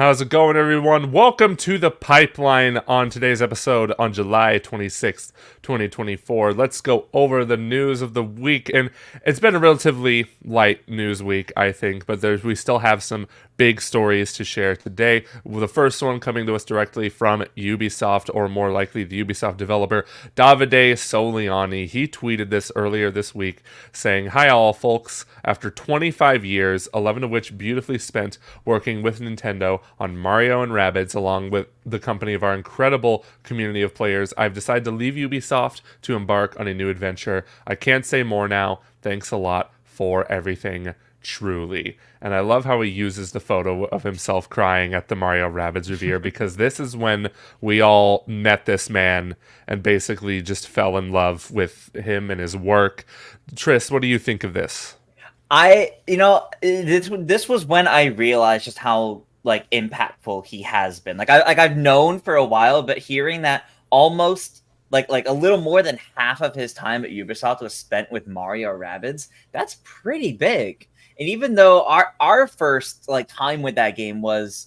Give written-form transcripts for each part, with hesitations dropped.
How's it going, everyone? Welcome to the Pipeline on today's episode on July 26th, 2024. Let's go over the news of the week. And it's been a relatively light news week, I think, but we still have some big stories to share today. The first one coming to us directly from Ubisoft, or more likely the Ubisoft developer, Davide Soliani. He tweeted this earlier this week saying, "Hi all folks, after 25 years, 11 of which beautifully spent working with Nintendo on Mario and Rabbids, along with the company of our incredible community of players, I've decided to leave Ubisoft to embark on a new adventure. I can't say more now. Thanks a lot for everything. Truly." And I love how he uses the photo of himself crying at the Mario Rabbids reveal, because this is when we all met this man and basically just fell in love with him and his work. Tris, what do you think of this? This was when I realized just how impactful he has been. I've known for a while, but hearing that almost like a little more than half of his time at Ubisoft was spent with Mario Rabbids, that's pretty big. And even though our first time with that game was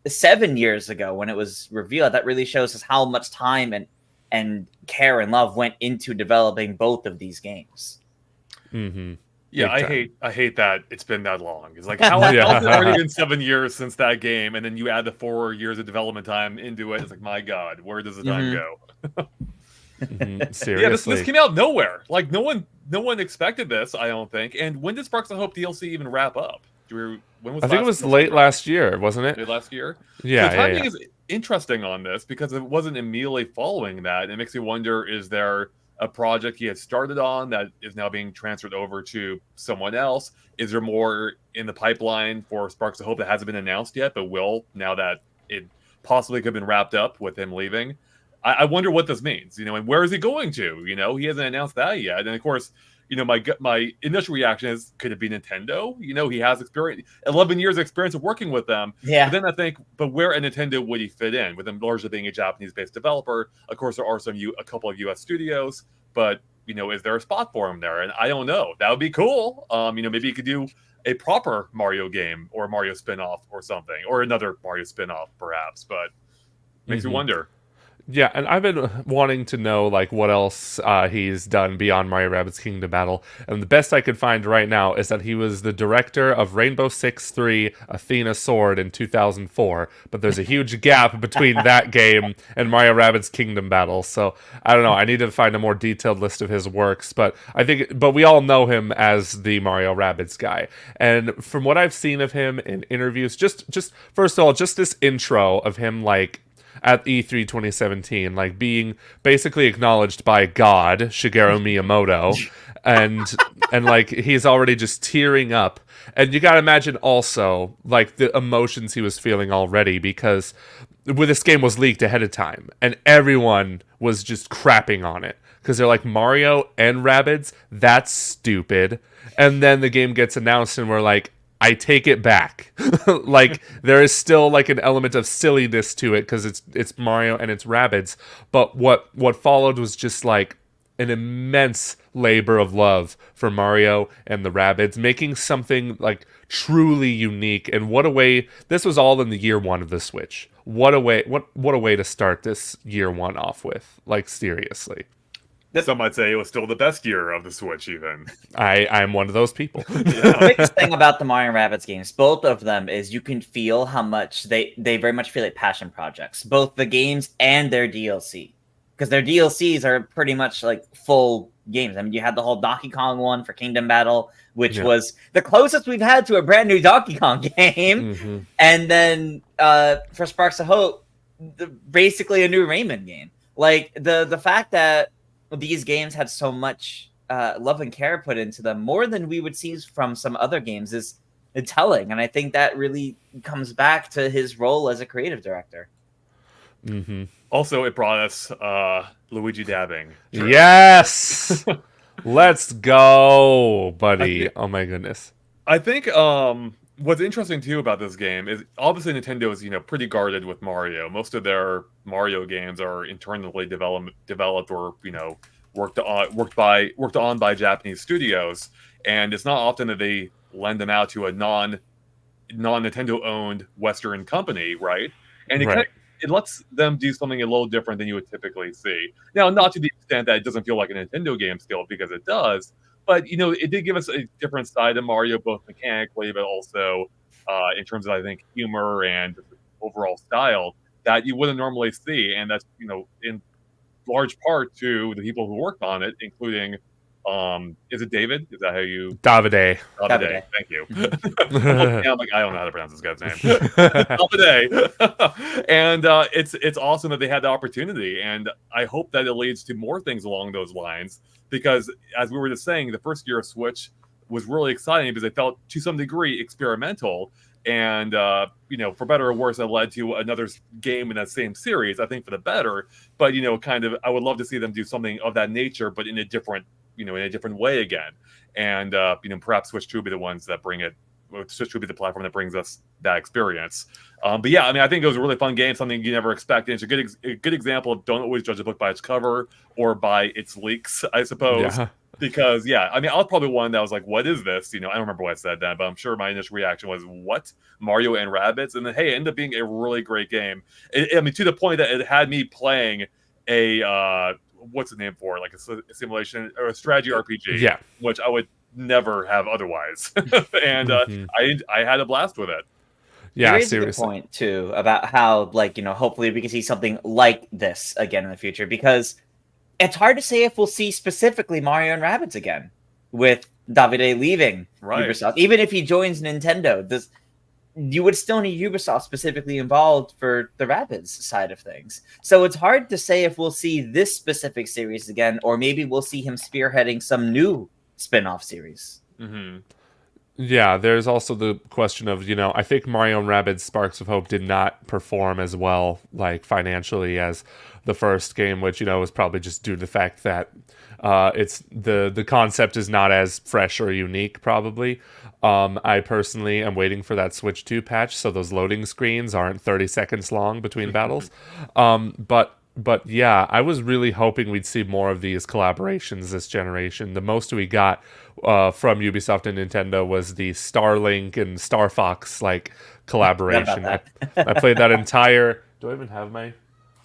7 years ago when it was revealed, that really shows us how much time and care and love went into developing both of these games. Mm-hmm. Yeah, I hate that it's been that long. It's like, how's it already been 7 years since that game, and then you add the 4 years of development time into it. It's like, my God, where does the time go? Seriously. Yeah, this came out of nowhere. Like, no one expected this, I don't think. And when did Sparks of Hope DLC even wrap up? When was I think it was late last year, wasn't it? Late last year? Yeah. The timing is interesting on this because it wasn't immediately following that. It makes me wonder, is there a project he had started on that is now being transferred over to someone else? Is there more in the pipeline for Sparks of Hope that hasn't been announced yet, but will, now that it possibly could have been wrapped up with him leaving? I wonder what this means, and where is he going to? He hasn't announced that yet. And of course, my initial reaction is, could it be Nintendo? He has 11 years of experience of working with them. Yeah. But then I think, but where at Nintendo would he fit in? With him largely being a Japanese-based developer, of course there are a couple of U.S. studios, but is there a spot for him there? And I don't know. That would be cool. Maybe he could do a proper Mario game or a Mario spin-off or something, or another Mario spin-off perhaps. But makes me wonder. Yeah, and I've been wanting to know what else he's done beyond Mario Rabbids Kingdom Battle, and the best I could find right now is that he was the director of Rainbow Six 3 Athena Sword in 2004, but there's a huge gap between that game and Mario Rabbids Kingdom Battle, so I don't know, I need to find a more detailed list of his works, but we all know him as the Mario Rabbids guy, and from what I've seen of him in interviews, just first of all, just this intro of him at E3 2017, being basically acknowledged by God, Shigeru Miyamoto, and he's already just tearing up. And you gotta imagine also, the emotions he was feeling already, because this game was leaked ahead of time, and everyone was just crapping on it. Because they're like, Mario and Rabbids? That's stupid. And then the game gets announced, and we're like, I take it back. There is still an element of silliness to it because it's Mario and it's Rabbids. But what followed was just an immense labor of love for Mario and the Rabbids, making something truly unique. And what a way! This was all in the year one of the Switch. What a way to start this year one off with. Seriously. Some might say it was still the best year of the Switch, even. I'm one of those people. The biggest thing about the Mario Rabbids games, both of them, is you can feel how much they very much feel like passion projects, both the games and their DLC. Because their DLCs are pretty much full games. I mean, you had the whole Donkey Kong one for Kingdom Battle, which was the closest we've had to a brand new Donkey Kong game. Mm-hmm. And then for Sparks of Hope, basically a new Rayman game. The fact that these games had so much love and care put into them, more than we would see from some other games, is telling. And I think that really comes back to his role as a creative director. Mm-hmm. Also, it brought us Luigi dabbing. Yes! Let's go, buddy. Oh my goodness. I think what's interesting too about this game is obviously Nintendo is pretty guarded with Mario. Most of their Mario games are internally developed or worked on by Japanese studios, and it's not often that they lend them out to a non non-Nintendo owned Western company, right? And Right. it lets them do something a little different than you would typically see. Now, not to the extent that it doesn't feel like a Nintendo game still, because it does, but it did give us a different side of Mario, both mechanically, but also in terms of, I think, humor and overall style that you wouldn't normally see, and that's in large part to the people who worked on it, including is it David? Is that how you Davide. Davide? Thank you. I'm like, I don't know how to pronounce this guy's name. Davide. And it's awesome that they had the opportunity, and I hope that it leads to more things along those lines, because as we were just saying, the first year of Switch was really exciting because it felt to some degree experimental, and for better or worse, it led to another game in that same series, I think for the better, but kind of I would love to see them do something of that nature, but in a different way again. And perhaps Switch 2 will be the ones that bring it. Switch 2 will be the platform that brings us that experience. But yeah, I mean, I think it was a really fun game, something you never expect. And it's a good example of don't always judge a book by its cover or by its leaks, I suppose. Yeah. Because I mean, I was probably one that was like, "What is this?" I don't remember what I said then, but I'm sure my initial reaction was, "What? Mario and Rabbids?" And then, hey, it ended up being a really great game. I mean, to the point that it had me playing a what's the name for it? Like a simulation or a strategy RPG, Yeah. which I would never have otherwise. And I had a blast with it. Yeah, you raised seriously. a good point too about how, hopefully we can see something like this again in the future, because it's hard to say if we'll see specifically Mario and Rabbids again with Davide leaving Ubisoft. Even if he joins Nintendo, you would still need Ubisoft specifically involved for the Rabbids side of things. So it's hard to say if we'll see this specific series again, or maybe we'll see him spearheading some new spin-off series. Mm-hmm. Yeah, there's also the question of, I think Mario and Rabbids Sparks of Hope did not perform as well, like, financially as the first game, which, was probably just due to the fact that it's the concept is not as fresh or unique, probably. I personally am waiting for that Switch 2 patch, so those loading screens aren't 30 seconds long between battles. But yeah, I was really hoping we'd see more of these collaborations this generation. The most we got from Ubisoft and Nintendo was the Starlink and Star Fox collaboration. I played that entire. Do I even have my?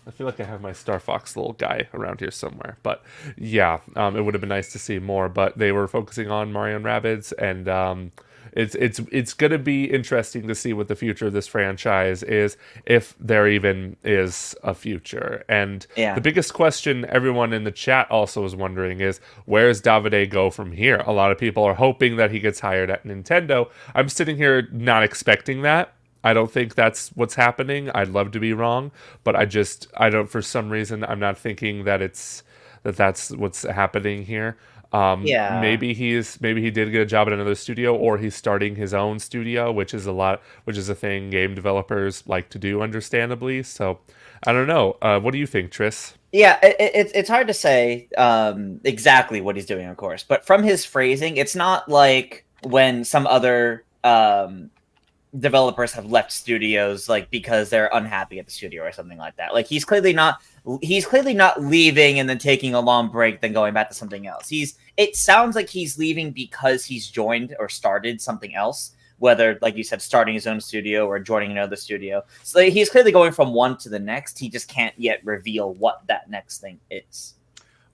I feel like I have my Star Fox little guy around here somewhere. But yeah, it would have been nice to see more. But they were focusing on Mario and Rabbids, and it's going to be interesting to see what the future of this franchise is, if there even is a future. And the biggest question everyone in the chat also is wondering is, where's Davide go from here? A lot of people are hoping that he gets hired at Nintendo. I'm sitting here not expecting that. I don't think that's what's happening. I'd love to be wrong, but I don't, for some reason, I'm not thinking that that's what's happening here. Maybe he did get a job at another studio, or he's starting his own studio, which is a thing game developers like to do, understandably. So I don't know. What do you think, Tris? Yeah, it's hard to say exactly what he's doing, of course, but from his phrasing, it's not like when some other developers have left studios because they're unhappy at the studio or something like that. He's clearly not leaving and then taking a long break then going back to something else. It sounds like he's leaving because he's joined or started something else, whether, like you said, starting his own studio or joining another studio. So he's clearly going from one to the next. He just can't yet reveal what that next thing is.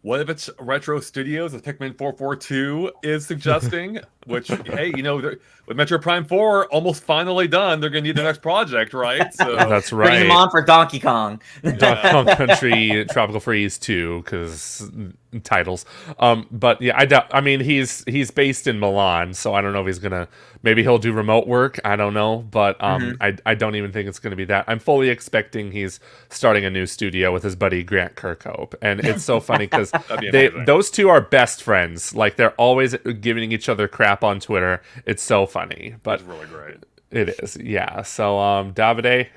What if it's Retro Studios, as Pikmin 442 is suggesting? Which, hey, with Metro Prime 4 almost finally done, they're going to need the next project, right? So that's right. Bring him on for Donkey Kong. Donkey Kong Country, Tropical Freeze 2, because titles. But yeah, I mean, he's based in Milan, so I don't know if he's gonna. Maybe he'll do remote work. I don't know, but I don't even think it's gonna be that. I'm fully expecting he's starting a new studio with his buddy Grant Kirkhope, and it's so funny because those two are best friends. They're always giving each other crap on Twitter. It's so funny, but it's really great. It is, yeah. So, Davide,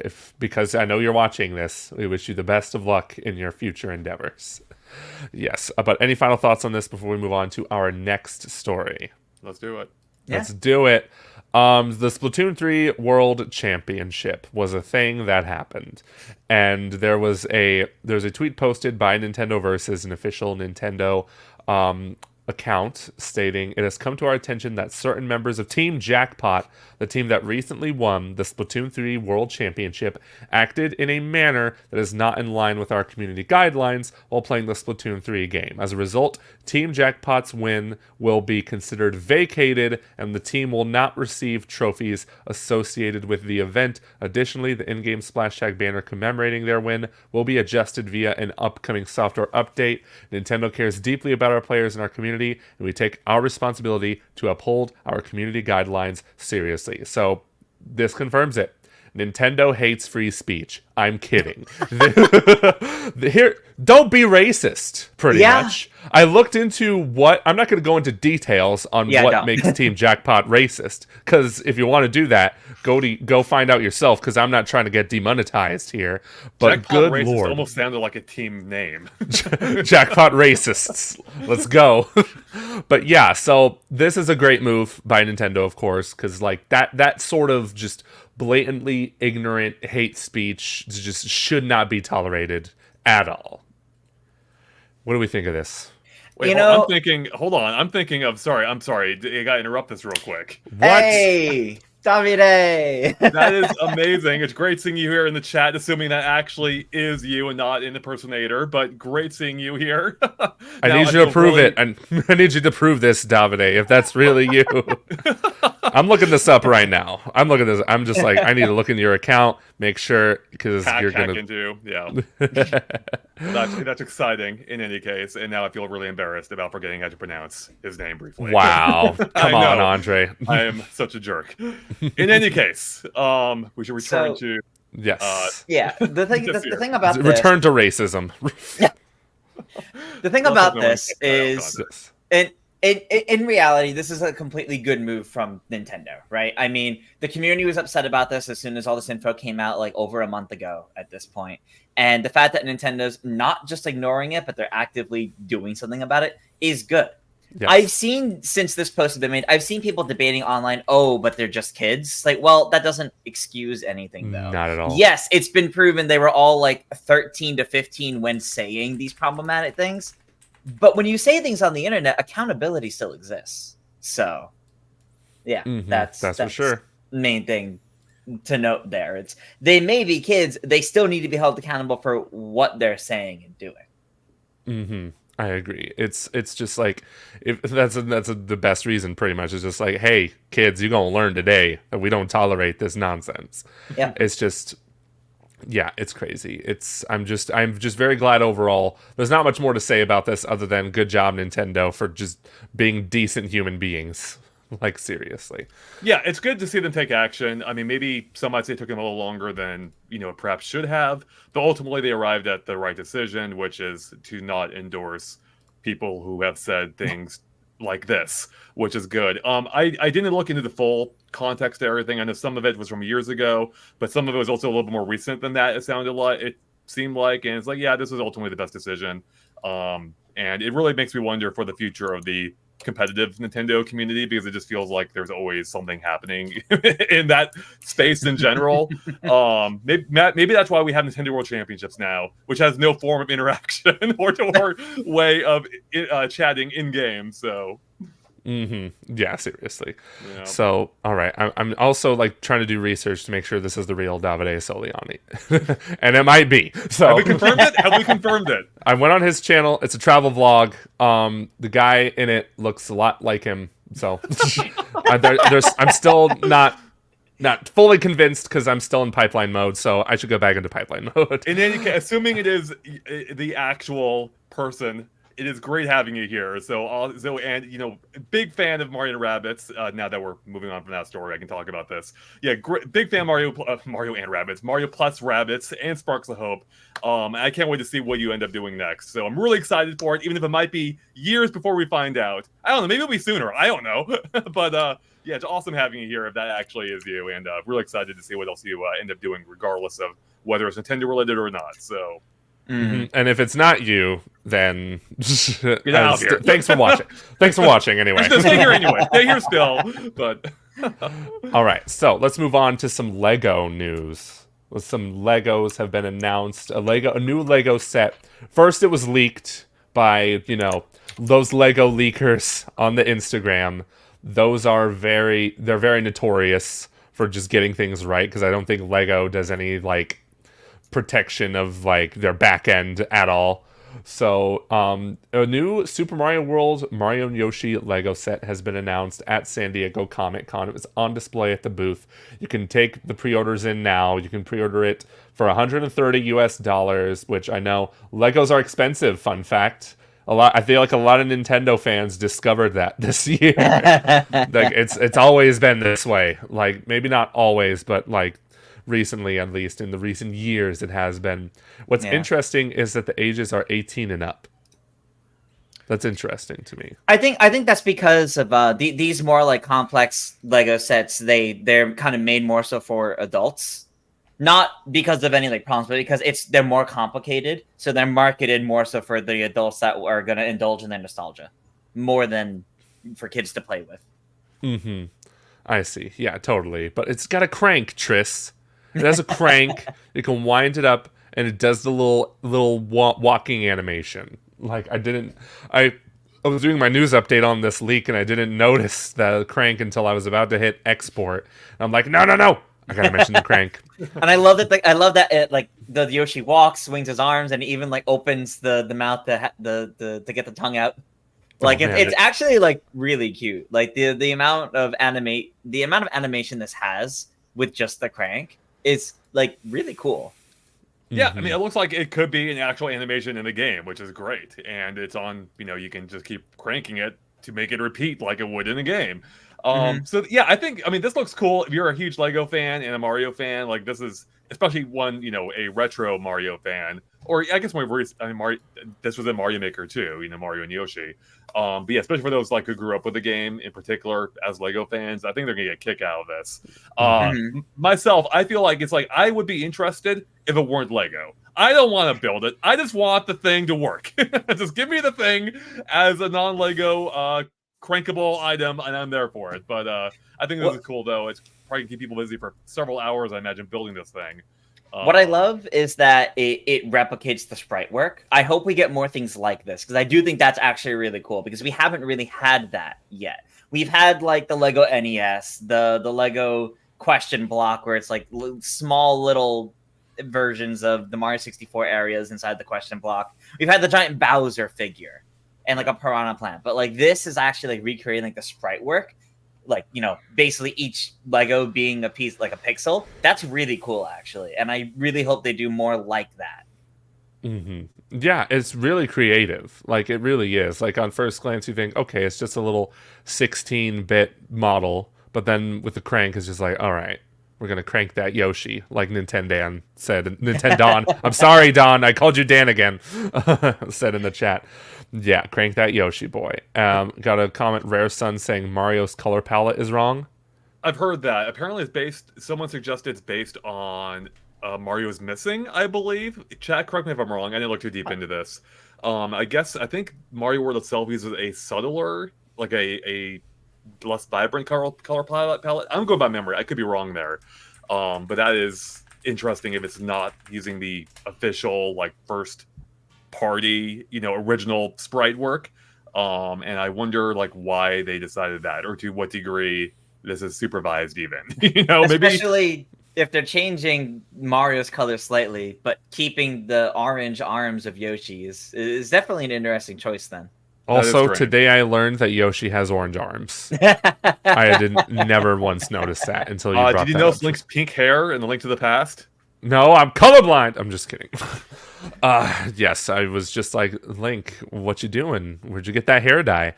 because I know you're watching this, we wish you the best of luck in your future endeavors. Yes, but any final thoughts on this before we move on to our next story? Let's do it. Let's do it. The Splatoon 3 World Championship was a thing that happened, and there was a tweet posted by Nintendo Versus, an official Nintendo account stating, "It has come to our attention that certain members of Team Jackpot, the team that recently won the Splatoon 3 World Championship, acted in a manner that is not in line with our community guidelines while playing the Splatoon 3 game. As a result, Team Jackpot's win will be considered vacated and the team will not receive trophies associated with the event. Additionally, the in-game splash tag banner commemorating their win will be adjusted via an upcoming software update. Nintendo cares deeply about our players and our community, and we take our responsibility to uphold our community guidelines seriously." So this confirms it. Nintendo hates free speech. I'm kidding. Here, don't be racist, pretty much. I looked into what... I'm not going to go into details on what makes Team Jackpot racist, because if you want to do that, go find out yourself, because I'm not trying to get demonetized here. But Jackpot good Racist lord. almost sounded like a team name. Jackpot Racists. Let's go. But yeah, so this is a great move by Nintendo, of course, because like that sort of just blatantly ignorant hate speech just should not be tolerated at all. What do we think of this? Wait, I'm thinking. Hold on, I'm thinking of. I'm sorry. I gotta interrupt this real quick. What? Hey, Davide. That is amazing. It's great seeing you here in the chat, assuming that actually is you and not an impersonator, but great seeing you here. I need you to prove it. And I need you to prove this, Davide, if that's really you. I'm looking this up right now. I'm just like, I need to look in your account, make sure, because you're going to... Yeah. That's exciting in any case, and now I feel really embarrassed about forgetting how to pronounce his name briefly. Wow. Come on, Andre. I am such a jerk. In any case, we should return to... Yes. The thing about this... Return to racism. The thing about this is... In reality, this is a completely good move from Nintendo, right? I mean, the community was upset about this as soon as all this info came out, like over a month ago at this point. And the fact that Nintendo's not just ignoring it, but they're actively doing something about it is good. Yes. I've seen, since this post has been made, I've seen people debating online, oh, but they're just kids. Like, well, that doesn't excuse anything, though. Not at all. Yes, it's been proven they were all like 13 to 15 when saying these problematic things. But when you say things on the internet, accountability still exists. So, yeah, that's for sure. Main thing to note there. It's they may be kids, they still need to be held accountable for what they're saying and doing. I agree. It's just like, if that's the best reason, pretty much. It's just like, hey, kids, you're gonna learn today that we don't tolerate this nonsense. Yeah, it's just. Yeah, it's crazy. I'm just very glad overall. There's not much more to say about this other than good job, Nintendo, for just being decent human beings. Like, seriously. Yeah, it's good to see them take action. I mean, maybe some might say it took them a little longer than, it perhaps should have, but ultimately they arrived at the right decision, which is to not endorse people who have said things like this, which is good. I didn't look into the full context of everything. I know some of it was from years ago, but some of it was also a little bit more recent than that. It seemed like, and it's like, yeah, this was ultimately the best decision. And it really makes me wonder for the future of the competitive Nintendo community, because it just feels like there's always something happening in that space in general. Maybe that's why we have Nintendo World Championships now, which has no form of interaction or way of chatting in game. So yeah, seriously. Yeah. So all right, I'm also like trying to do research to make sure this is the real Davide Soliani. And it might be. So have we confirmed it? I went on his channel. It's a travel vlog. The guy in it looks a lot like him. So I'm still not fully convinced because I'm still in pipeline mode. So I should go back into pipeline mode. In any case, assuming it is the actual person, it is great having you here. And big fan of Mario and Rabbids. Now that we're moving on from that story, I can talk about this. Yeah, big fan of Mario and Rabbids, Mario plus Rabbids, and Sparks of Hope. I can't wait to see what you end up doing next. So I'm really excited for it, even if it might be years before we find out. I don't know, maybe it'll be sooner. I don't know, but yeah, it's awesome having you here if that actually is you, and really excited to see what else you end up doing, regardless of whether it's Nintendo related or not. So. And if it's not you, then get out of here. Thanks for watching. Thanks for watching anyway. Stay here anyway. Stay here still. But all right, so let's move on to some Lego news. Some Legos have been announced. A new Lego set. First, it was leaked by those Lego leakers on the Instagram, they're very notorious for just getting things right, because I don't think Lego does any like protection of like their back end at all. So, a new Super Mario World Mario and Yoshi Lego set has been announced at San Diego Comic Con. It was on display at the booth. You can take the pre-orders in now. You can pre-order it for $130 US, which I know Legos are expensive. Fun fact. I feel like a lot of Nintendo fans discovered that this year. Like it's always been this way. Like maybe not always, but like recently, at least in the recent years, it has been. What's interesting is that the ages are 18 and up. That's interesting to me. I think that's because of these more like complex Lego sets. They're kind of made more so for adults, not because of any like problems, but because they're more complicated. So they're marketed more so for the adults that are going to indulge in their nostalgia, more than for kids to play with. Mm-hmm. I see. Yeah, totally. But it's got a crank, Triss. It has a crank. You can wind it up, and it does the little walking animation. Like I was doing my news update on this leak, and I didn't notice the crank until I was about to hit export. I'm like, no, I gotta mention the crank. And I love that. I love that it, like the Yoshi walks, swings his arms, and even like opens the mouth to get the tongue out. Like it's actually like really cute. Like the amount of animation this has with just the crank is like really cool. Yeah, I mean, it looks like it could be an actual animation in the game, which is great. And it's on, you can just keep cranking it to make it repeat like it would in a game. So yeah, I mean, this looks cool. If you're a huge Lego fan and a Mario fan, like this is, especially one, a retro Mario fan, or I guess this was in Mario Maker too, Mario and Yoshi. But yeah, especially for those like who grew up with the game in particular as Lego fans, I think they're gonna get a kick out of this. Myself, I feel like it's like I would be interested if it weren't Lego. I don't want to build it. I just want the thing to work. Just give me the thing as a non-Lego crankable item, and I'm there for it. But I think this is cool, though. It's probably gonna keep people busy for several hours, I imagine, building this thing. What I love is that it replicates the sprite work. I hope we get more things like this, because I do think that's actually really cool, because we haven't really had that yet. We've had like the Lego NES, the Lego question block, where it's like small little versions of the Mario 64 areas inside the question block. We've had the giant Bowser figure and like a piranha plant, but like this is actually like recreating like the sprite work, like basically each Lego being a piece, like a pixel. That's really cool actually, and I really hope they do more like that. Yeah, it's really creative. Like it really is. Like on first glance you think, okay, it's just a little 16-bit model, but then with the crank it's just like, all right, we're gonna crank that Yoshi, like Nintendo said. Nintendo. I'm sorry, Don. I called you Dan again. Said in the chat. Yeah, crank that Yoshi boy. Got a comment, Rare Sun, saying Mario's color palette is wrong. I've heard that. Apparently, someone suggested it's based on Mario's Missing, I believe. Chat, correct me if I'm wrong. I didn't look too deep into this. I think Mario World itself uses a subtler, like a less vibrant color palette. I'm going by memory. I could be wrong there. But that is interesting if it's not using the official, like, first party, original sprite work. And I wonder, like, why they decided that, or to what degree this is supervised even. Especially maybe if they're changing Mario's color slightly, but keeping the orange arms of Yoshi is definitely an interesting choice then. Also, today I learned that Yoshi has orange arms. I never once noticed that until you brought that up. Did you notice Link's pink hair in the Link to the Past? No, I'm colorblind. I'm just kidding. Yes, I was just like, Link, what you doing? Where'd you get that hair dye?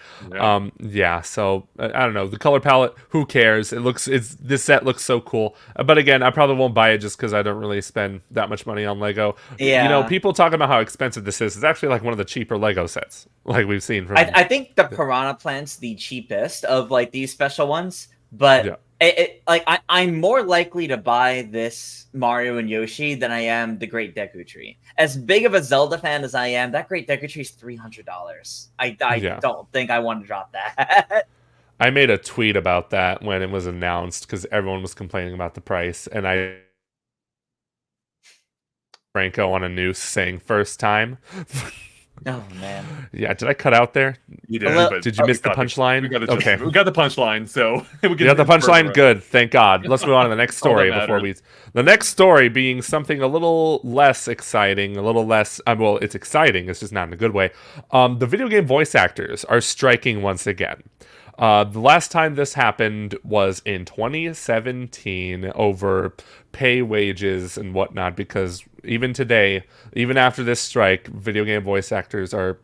Yeah. So I don't know. The color palette, who cares? This set looks so cool. But again, I probably won't buy it just because I don't really spend that much money on Lego. Yeah. People talking about how expensive this is. It's actually like one of the cheaper Lego sets, like we've seen from. I think the piranha plant's the cheapest of like these special ones, but. Yeah. I'm more likely to buy this Mario and Yoshi than I am the Great Deku Tree. As big of a Zelda fan as I am, that Great Deku Tree is $300. I don't think I want to drop that. I made a tweet about that when it was announced because everyone was complaining about the price, and I Franco on a noose saying first time. Oh man. Yeah, did I cut out there? You A did, little- but Did you miss the we punchline? got the gist Okay. of it. We got the punchline, so we You got the punchline? Good, thank God. Let's move on to the next All that story before matters. The next story being something a little less exciting, a little less. Well, it's exciting. It's just not in a good way. The video game voice actors are striking once again. The last time this happened was in 2017 over pay, wages, and whatnot. Because even today, even after this strike, video game voice actors are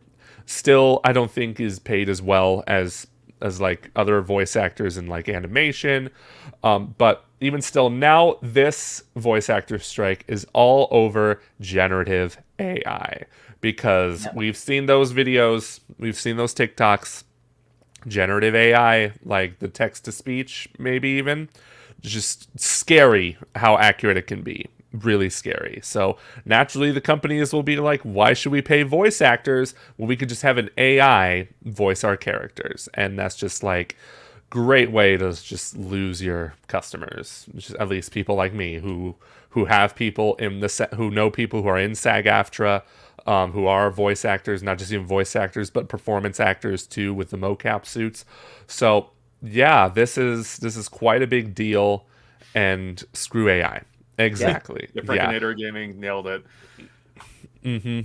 still, I don't think, is paid as well as like other voice actors in like animation. But even still, now this voice actor strike is all over generative AI because we've seen those videos, we've seen those TikToks, generative AI, like the text to speech, maybe even just scary how accurate it can be. Really scary. So naturally the companies will be like, why should we pay voice actors when we could just have an AI voice our characters? And that's just like great way to just lose your customers. At least people like me who have people in the who know people who are in SAG-AFTRA, who are voice actors, not just even voice actors, but performance actors too with the mocap suits. So yeah, this is quite a big deal, and screw AI. Exactly. The Frankinator Gaming nailed it.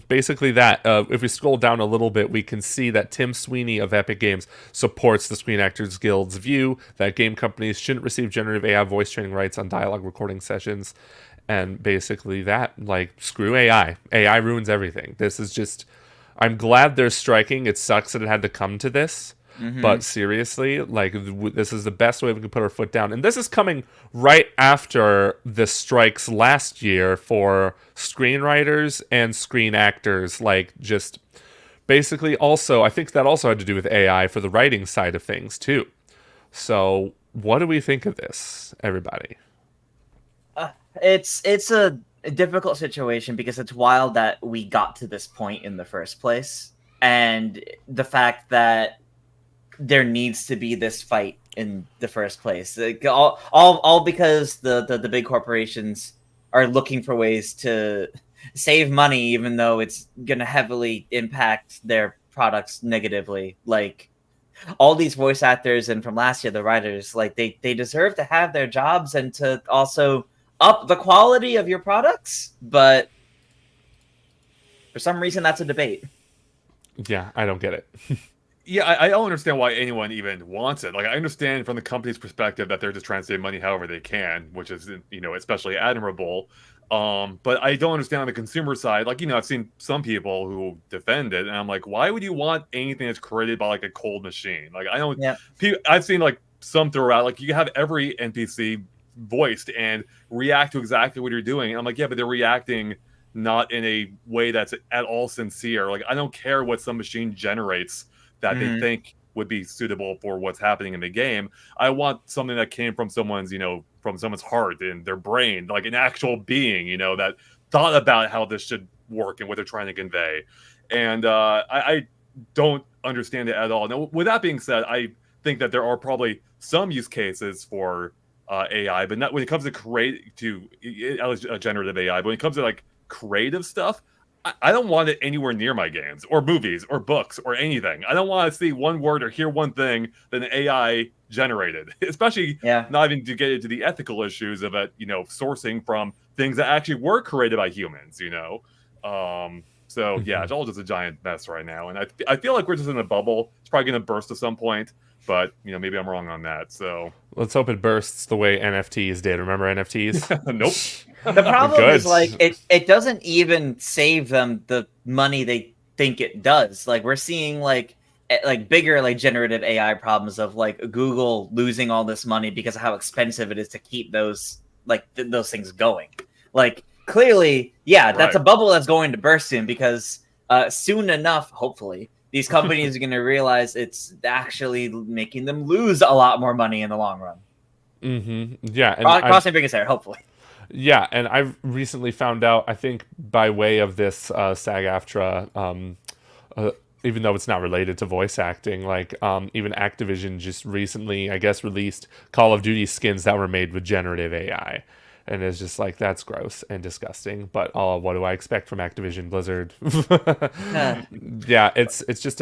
Basically that. If we scroll down a little bit, we can see that Tim Sweeney of Epic Games supports the Screen Actors Guild's view that game companies shouldn't receive generative AI voice training rights on dialogue recording sessions. And basically that, like, screw AI. AI ruins everything. This is just... I'm glad they're striking. It sucks that it had to come to this. But seriously, like, this is the best way we can put our foot down. And this is coming right after the strikes last year for screenwriters and screen actors. Like, just basically also, I think that also had to do with AI for the writing side of things, too. So, what do we think of this, everybody? It's a difficult situation because it's wild that we got to this point in the first place, and the fact that there needs to be this fight in the first place. Like, all because the big corporations are looking for ways to save money, even though it's going to heavily impact their products negatively. Like, all these voice actors and from last year, the writers, like they deserve to have their jobs and to also up the quality of your products. But for some reason, that's a debate. Yeah, I don't get it. Yeah, I don't understand why anyone even wants it. Like, I understand from the company's perspective that they're just trying to save money however they can, which is, especially admirable. But I don't understand on the consumer side. Like, I've seen some people who defend it, and I'm like, why would you want anything that's created by like a cold machine? Like, I don't. Yeah. I've seen like some throw out like you have every NPC voiced and react to exactly what you're doing. And I'm like, yeah, but they're reacting not in a way that's at all sincere. Like, I don't care what some machine generates that they think would be suitable for what's happening in the game. I want something that came from someone's, from someone's heart and their brain, like an actual being, that thought about how this should work and what they're trying to convey. And I don't understand it at all. Now, with that being said, I think that there are probably some use cases for AI, but not when it comes to generative AI. But when it comes to like creative stuff, I don't want it anywhere near my games or movies or books or anything. I don't want to see one word or hear one thing that an AI generated, especially not even to get into the ethical issues of it, sourcing from things that actually were created by humans, So yeah, it's all just a giant mess right now. And I feel like we're just in a bubble. It's probably going to burst at some point, but maybe I'm wrong on that. So let's hope it bursts the way NFTs did. Remember NFTs? Nope. The problem is like it doesn't even save them the money they think it does. Like, we're seeing like bigger like generative AI problems of like Google losing all this money because of how expensive it is to keep those those things going. Like, clearly, that's a bubble that's going to burst in because soon enough, hopefully, these companies are going to realize it's actually making them lose a lot more money in the long run. Yeah, and crossing fingers there, hopefully. Yeah, and I've recently found out, I think by way of this SAG-AFTRA, even though it's not related to voice acting, like even Activision just recently, I guess, released Call of Duty skins that were made with generative AI. And it's just like, that's gross and disgusting. But what do I expect from Activision Blizzard? Uh, Yeah, it's just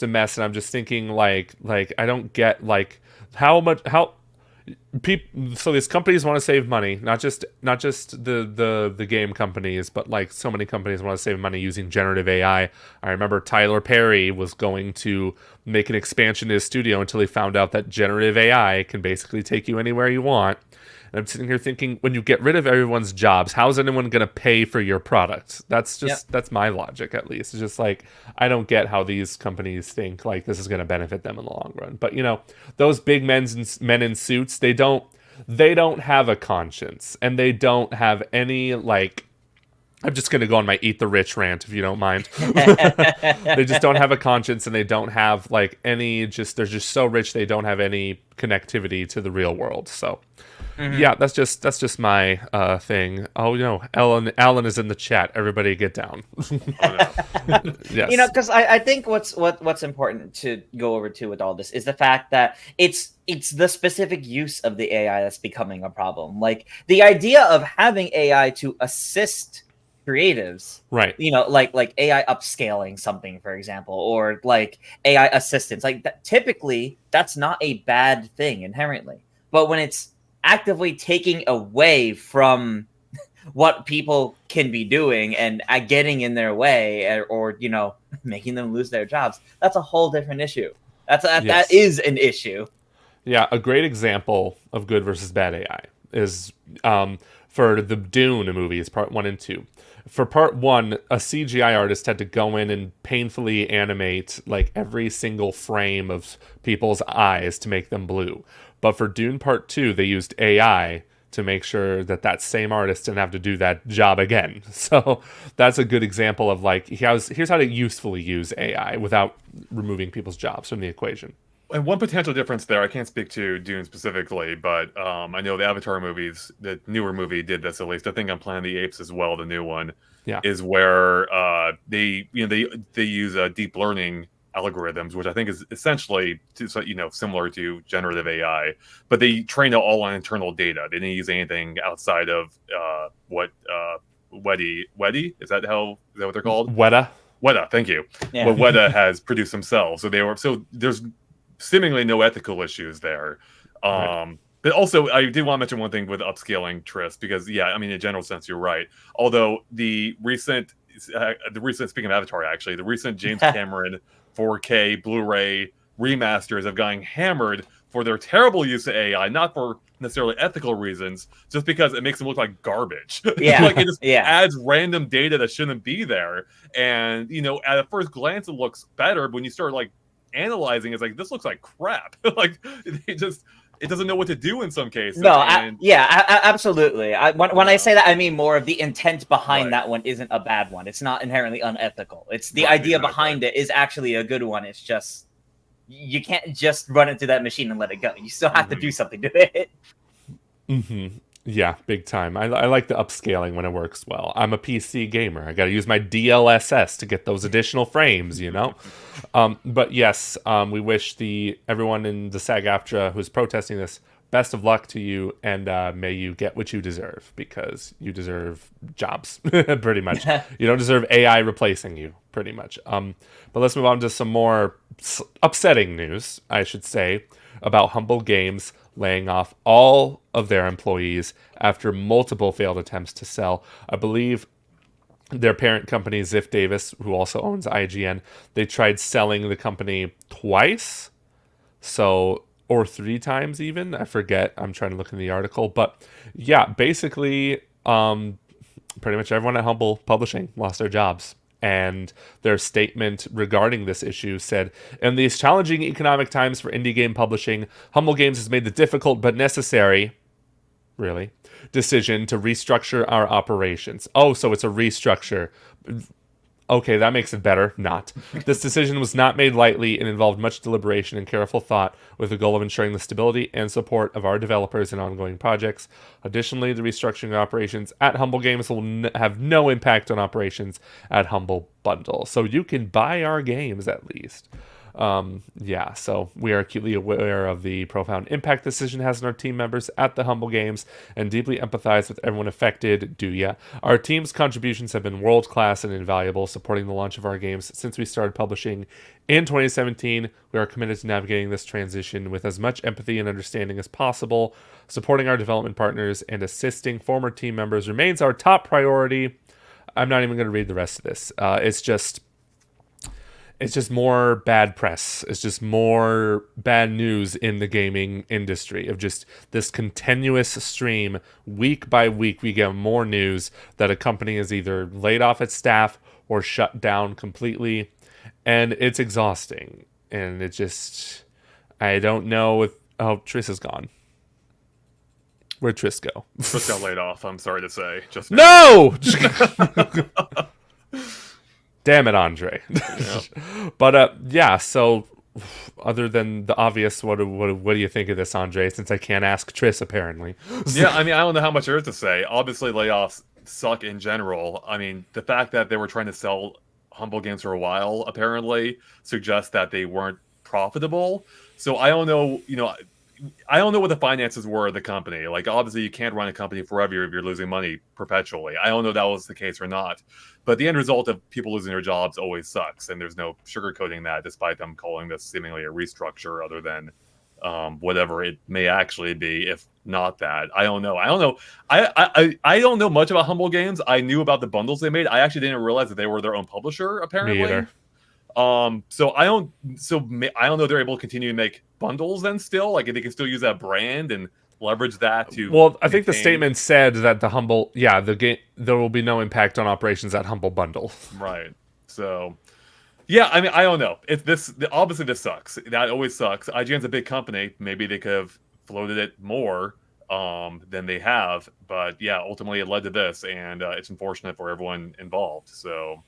a mess, and I'm just thinking like I don't get like how people. So these companies want to save money, not just the game companies, but like so many companies want to save money using generative AI. I remember Tyler Perry was going to make an expansion to his studio until he found out that generative AI can basically take you anywhere you want. And I'm sitting here thinking, when you get rid of everyone's jobs, how is anyone going to pay for your product? That's my logic, at least. It's just like, I don't get how these companies think like this is going to benefit them in the long run. But those big men in suits, they don't have a conscience, and they don't have any like. I'm just going to go on my eat the rich rant, if you don't mind. They just don't have a conscience, and they don't have like any. They're just so rich they don't have any connectivity to the real world. So. Mm-hmm. Yeah, that's just my thing. Oh no, Alan is in the chat. Everybody get down. Yes. Because I think what's important to go over too with all this is the fact that it's the specific use of the AI that's becoming a problem. Like the idea of having AI to assist creatives, right? Like AI upscaling something, for example, or like AI assistance. Like typically, that's not a bad thing inherently, but when it's actively taking away from what people can be doing and getting in their way, or making them lose their jobs, that's a whole different issue. That is an issue. Yeah, a great example of good versus bad AI is for the Dune movies, part 1 and 2. For part 1, a CGI artist had to go in and painfully animate like every single frame of people's eyes to make them blue. But for Dune Part 2, they used AI to make sure that same artist didn't have to do that job again. So that's a good example of like, here's how to usefully use AI without removing people's jobs from the equation. And one potential difference there, I can't speak to Dune specifically, but I know the Avatar movies, the newer movie did this at least. I think on Planet of the Apes as well, the new one, is where they use deep learning algorithms, which I think is essentially similar to generative AI, but they train it all on internal data. They didn't use anything outside of what Wedi is that what they're called? Weta, thank you. Yeah. What Weta has produced themselves. So there's seemingly no ethical issues there. Right. But also, I did want to mention one thing with upscaling, Tris, because in a general sense, you're right. Although the recent speaking of Avatar, actually, the recent James Cameron 4K Blu-ray remasters have gotten hammered for their terrible use of AI, not for necessarily ethical reasons, just because it makes them look like garbage. Yeah, like it just adds random data that shouldn't be there. And at a first glance, it looks better, but when you start like analyzing, it's like, this looks like crap. Like it doesn't know what to do in some cases. No, absolutely. When I say that, I mean more of the intent behind that one isn't a bad one. It's not inherently unethical. It's the idea behind it is actually a good one. It's just you can't just run it through that machine and let it go. You still have to do something to it. Mm-hmm. Yeah, big time. I like the upscaling when it works well. I'm a PC gamer. I got to use my DLSS to get those additional frames, But yes, we wish everyone in the SAG-AFTRA who's protesting this best of luck to you, and may you get what you deserve, because you deserve jobs, pretty much. You don't deserve AI replacing you, pretty much. But let's move on to some more upsetting news, I should say, about Humble Games laying off all of their employees after multiple failed attempts to sell. I believe their parent company, Ziff Davis, who also owns IGN, they tried selling the company twice, or 3 times even. I forget. I'm trying to look in the article. But yeah, basically, pretty much everyone at Humble Publishing lost their jobs. And their statement regarding this issue said, "In these challenging economic times for indie game publishing, Humble Games has made the difficult but necessary, decision to restructure our operations." Oh, so it's a restructure. Okay, that makes it better. Not. This decision was not made lightly and involved much deliberation and careful thought with the goal of ensuring the stability and support of our developers in ongoing projects. Additionally, the restructuring of operations at Humble Games will have no impact on operations at Humble Bundle. So you can buy our games at least. Yeah, so we are acutely aware of the profound impact this decision has on our team members at the Humble Games and deeply empathize with everyone affected. Do ya? Our team's contributions have been world class and invaluable, supporting the launch of our games since we started publishing in 2017. We are committed to navigating this transition with as much empathy and understanding as possible. Supporting our development partners and assisting former team members remains our top priority. I'm not even going to read the rest of this. It's just more bad press. It's just more bad news in the gaming industry of just this continuous stream. Week by week, we get more news that a company is either laid off its staff or shut down completely. And it's exhausting. And it just... I don't know if... Oh, Triss is gone. Where'd Triss go? Triss got laid off, I'm sorry to say. Just No! Damn it, Andre. Yeah. But yeah, so other than the obvious, what do you think of this, Andre? Since I can't ask Triss, apparently. Yeah, I mean, I don't know how much there is to say. Obviously, layoffs suck in general. I mean, the fact that they were trying to sell Humble Games for a while, apparently, suggests that they weren't profitable. So I don't know, I don't know what the finances were of the company. Like, obviously, you can't run a company forever if you're losing money perpetually. I don't know if that was the case or not. But the end result of people losing their jobs always sucks, and there's no sugarcoating that, despite them calling this seemingly a restructure other than whatever it may actually be, if not that. I don't know. I don't know much about Humble Games. I knew about the bundles they made. I actually didn't realize that they were their own publisher, apparently. Me either. So I don't know if they're able to continue to make bundles then still, like if they can still use that brand and leverage that to. Well, I think the statement said that the Humble, the game, there will be no impact on operations at Humble Bundle. Right. So, yeah, I mean, I don't know. Obviously this sucks. That always sucks. IGN's a big company. Maybe they could have floated it more than they have, but yeah, ultimately it led to this, and it's unfortunate for everyone involved. So.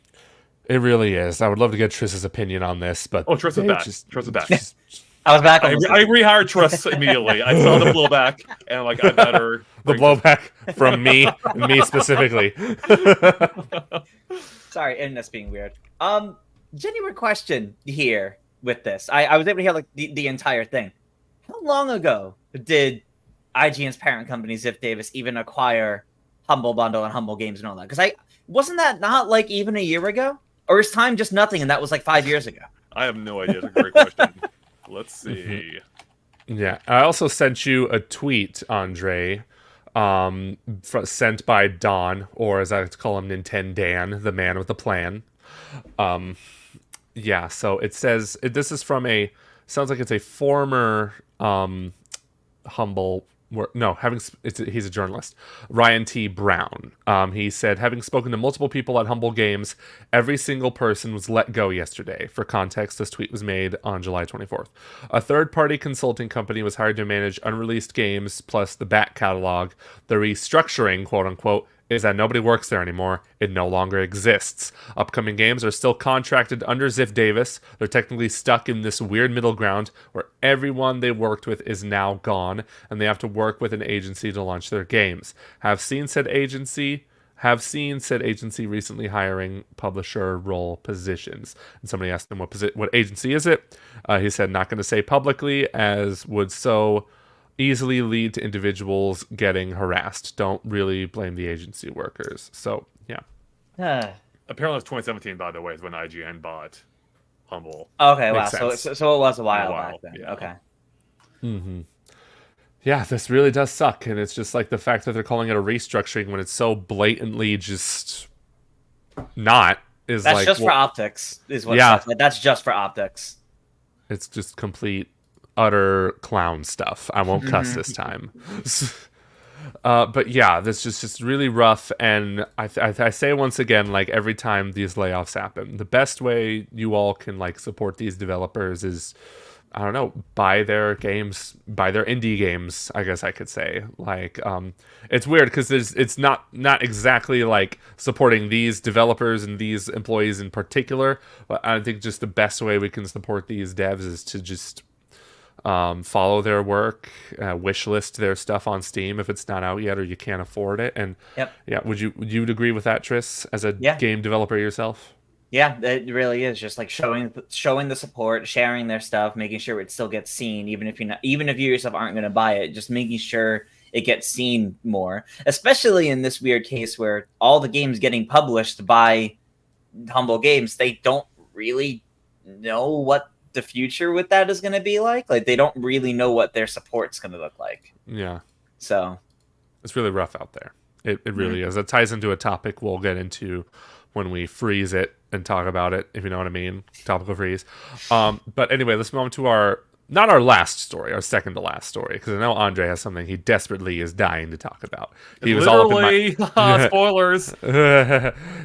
It really is. I would love to get Triss's opinion on this, but Triss is back. Triss is back. I was back. I rehired Triss immediately. I saw the blowback, and I'm like, I better. The blowback from me, me specifically. Sorry, internet's being weird. Genuine question here with this. I was able to hear like the entire thing. How long ago did IGN's parent company Ziff Davis even acquire Humble Bundle and Humble Games and all that? Because wasn't that not like even a year ago? Or is time just nothing, and that was like 5 years ago? I have no idea. It's a great question. Let's see. Yeah, I also sent you a tweet, Andre, sent by Don, or as I like to call him, Nintendan, the man with a plan. Yeah, so it says this is from sounds like it's a former Humble. He's a journalist, Ryan T. Brown. He said, having spoken to multiple people at Humble Games, every single person was let go yesterday. For context, this tweet was made on July 24th. A third-party consulting company was hired to manage unreleased games plus the back catalog. The restructuring, quote-unquote, is that nobody works there anymore. It no longer exists. Upcoming games are still contracted under Ziff Davis. They're technically stuck in this weird middle ground where everyone they worked with is now gone, and they have to work with an agency to launch their games. Have seen said agency recently hiring publisher role positions. And somebody asked him what agency is it? He said, not going to say publicly, as would so easily lead to individuals getting harassed. Don't really blame the agency workers. So, yeah. Apparently it's 2017, by the way, is when IGN bought Humble. Okay, wow. Makes sense. So it was a while back then. Yeah. Okay. Mm-hmm. Yeah, this really does suck. And it's just like the fact that they're calling it a restructuring when it's so blatantly just not. That's just for optics, is what yeah. it says. That's just for optics. It's just complete utter clown stuff. I won't cuss this time. But yeah, this is just really rough. And I say once again, like every time these layoffs happen, the best way you all can like support these developers is, I don't know, buy their games, buy their indie games, I guess I could say. Like, it's weird because it's not exactly like supporting these developers and these employees in particular, but I think just the best way we can support these devs is to just follow their work, wish list their stuff on Steam if it's not out yet or you can't afford it. And yep. Yeah, would you agree with that, Triss, as a game developer yourself? Yeah, it really is just like showing the support, sharing their stuff, making sure it still gets seen, even if you yourself aren't going to buy it, just making sure it gets seen more. Especially in this weird case where all the games getting published by Humble Games, they don't really know what the future with that is going to be like. Like they don't really know what their support's going to look like. Yeah, So it's really rough out there. It really is. It ties into a topic we'll get into when we freeze it and talk about it, if you know what I mean. Topical freeze. But anyway, let's move on to not our last story, our second to last story, because I know Andre has something he desperately is dying to talk about. He was all up in my spoilers.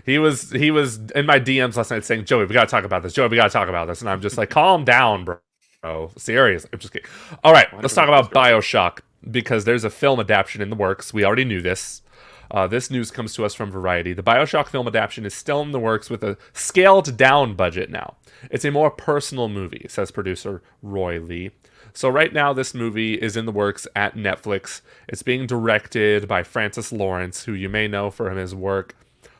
he was in my DMs last night saying, "Joey, we gotta talk about this. Joey, we gotta talk about this." And I'm just like, "Calm down, bro. Seriously, I'm just kidding." All right, let's talk about Bioshock, because there's a film adaptation in the works. We already knew this. This news comes to us from Variety. The Bioshock film adaptation is still in the works with a scaled-down budget now. It's a more personal movie, says producer Roy Lee. So right now, this movie is in the works at Netflix. It's being directed by Francis Lawrence, who you may know for his work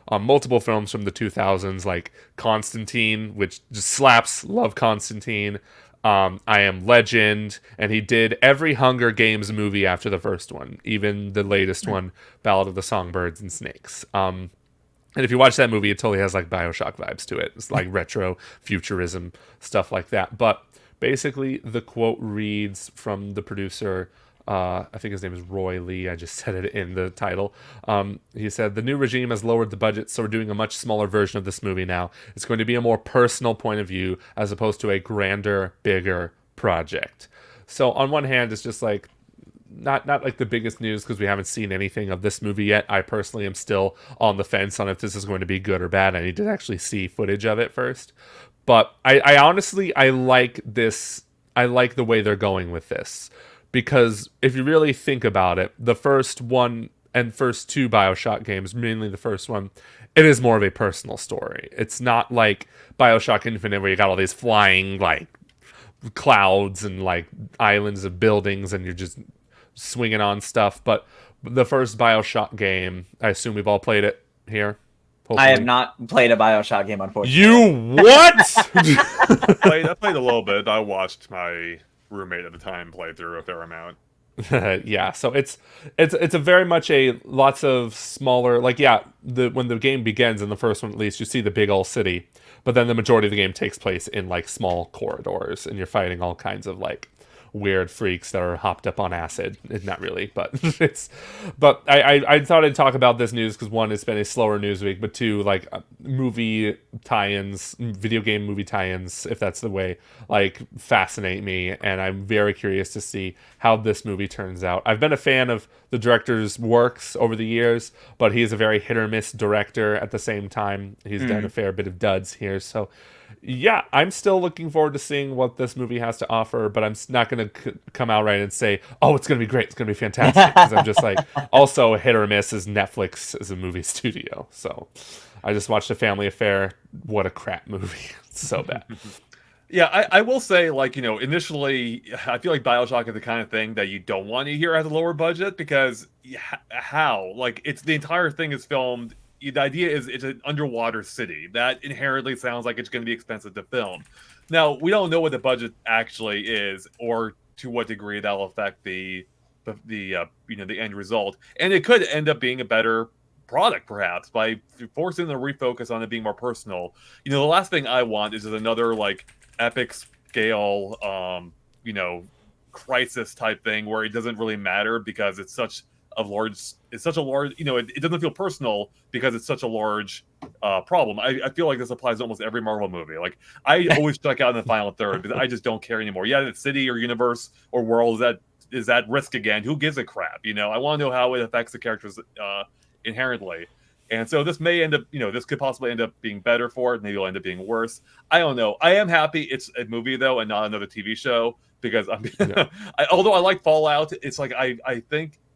on multiple films from the 2000s, like Constantine, which just slaps. Love Constantine. I Am Legend, and he did every Hunger Games movie after the first one, even the latest one, Ballad of the Songbirds and Snakes. And if you watch that movie, it totally has like Bioshock vibes to it. It's like retro futurism, stuff like that. But basically, the quote reads from the producer, I think his name is Roy Lee. I just said it in the title. He said, "The new regime has lowered the budget, so we're doing a much smaller version of this movie now. It's going to be a more personal point of view as opposed to a grander, bigger project." So on one hand, it's just like not like the biggest news because we haven't seen anything of this movie yet. I personally am still on the fence on if this is going to be good or bad. I need to actually see footage of it first. But I honestly, I like this. I like the way they're going with this. Because if you really think about it, the first one and first two Bioshock games, mainly the first one, it is more of a personal story. It's not like Bioshock Infinite where you got all these flying like clouds and like islands of buildings and you're just swinging on stuff. But the first Bioshock game, I assume we've all played it here. Hopefully. I have not played a Bioshock game, unfortunately. You what? I played a little bit. I watched my roommate at the time play through a fair amount. Yeah, so it's a very much a lots of smaller, like, yeah, when the game begins in the first one, at least, you see the big old city, but then the majority of the game takes place in like small corridors and you're fighting all kinds of like weird freaks that are hopped up on acid. Not really, but I thought I'd talk about this news because one, it's been a slower news week, but two, like movie tie-ins, video game movie tie-ins, if that's the way, like fascinate me, and I'm very curious to see how this movie turns out. I've been a fan of the director's works over the years, but he's a very hit or miss director at the same time. He's done a fair bit of duds here, so yeah, I'm still looking forward to seeing what this movie has to offer, but I'm not going to come out right and say, oh, it's going to be great, it's going to be fantastic, because I'm just like, also hit or miss as Netflix as a movie studio. So I just watched A Family Affair. What a crap movie. It's so bad. Yeah, I will say, like, initially, I feel like Bioshock is the kind of thing that you don't want to hear at a lower budget, because how? Like, it's the entire thing is filmed. The idea is it's an underwater city. That inherently sounds like it's going to be expensive to film. Now, we don't know what the budget actually is, or to what degree that'll affect the end result. And it could end up being a better product, perhaps, by forcing them to refocus on it being more personal. The last thing I want is another like epic scale, crisis type thing where it doesn't really matter because it's such a large, it doesn't feel personal because it's such a large problem. I feel like this applies to almost every Marvel movie. Like, I always check out in the final third because I just don't care anymore. Yeah, the city or universe or world is at risk again. Who gives a crap? I want to know how it affects the characters inherently. And so this may end up, this could possibly end up being better for it. Maybe it'll end up being worse. I don't know. I am happy it's a movie though and not another TV show, because although I like Fallout, it's like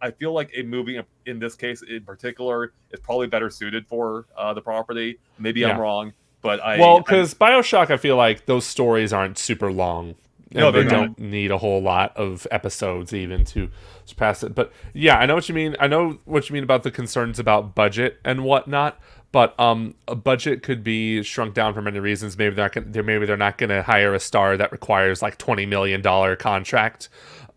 I feel like a movie in this case in particular is probably better suited for the property. Maybe I'm wrong, but because Bioshock, I feel like those stories aren't super long. and No, they they're not. don't need a whole lot of episodes even to surpass it. But yeah, I know what you mean. I know what you mean about the concerns about budget and whatnot. But a budget could be shrunk down for many reasons. Maybe they're not going to hire a star that requires like $20 million contract.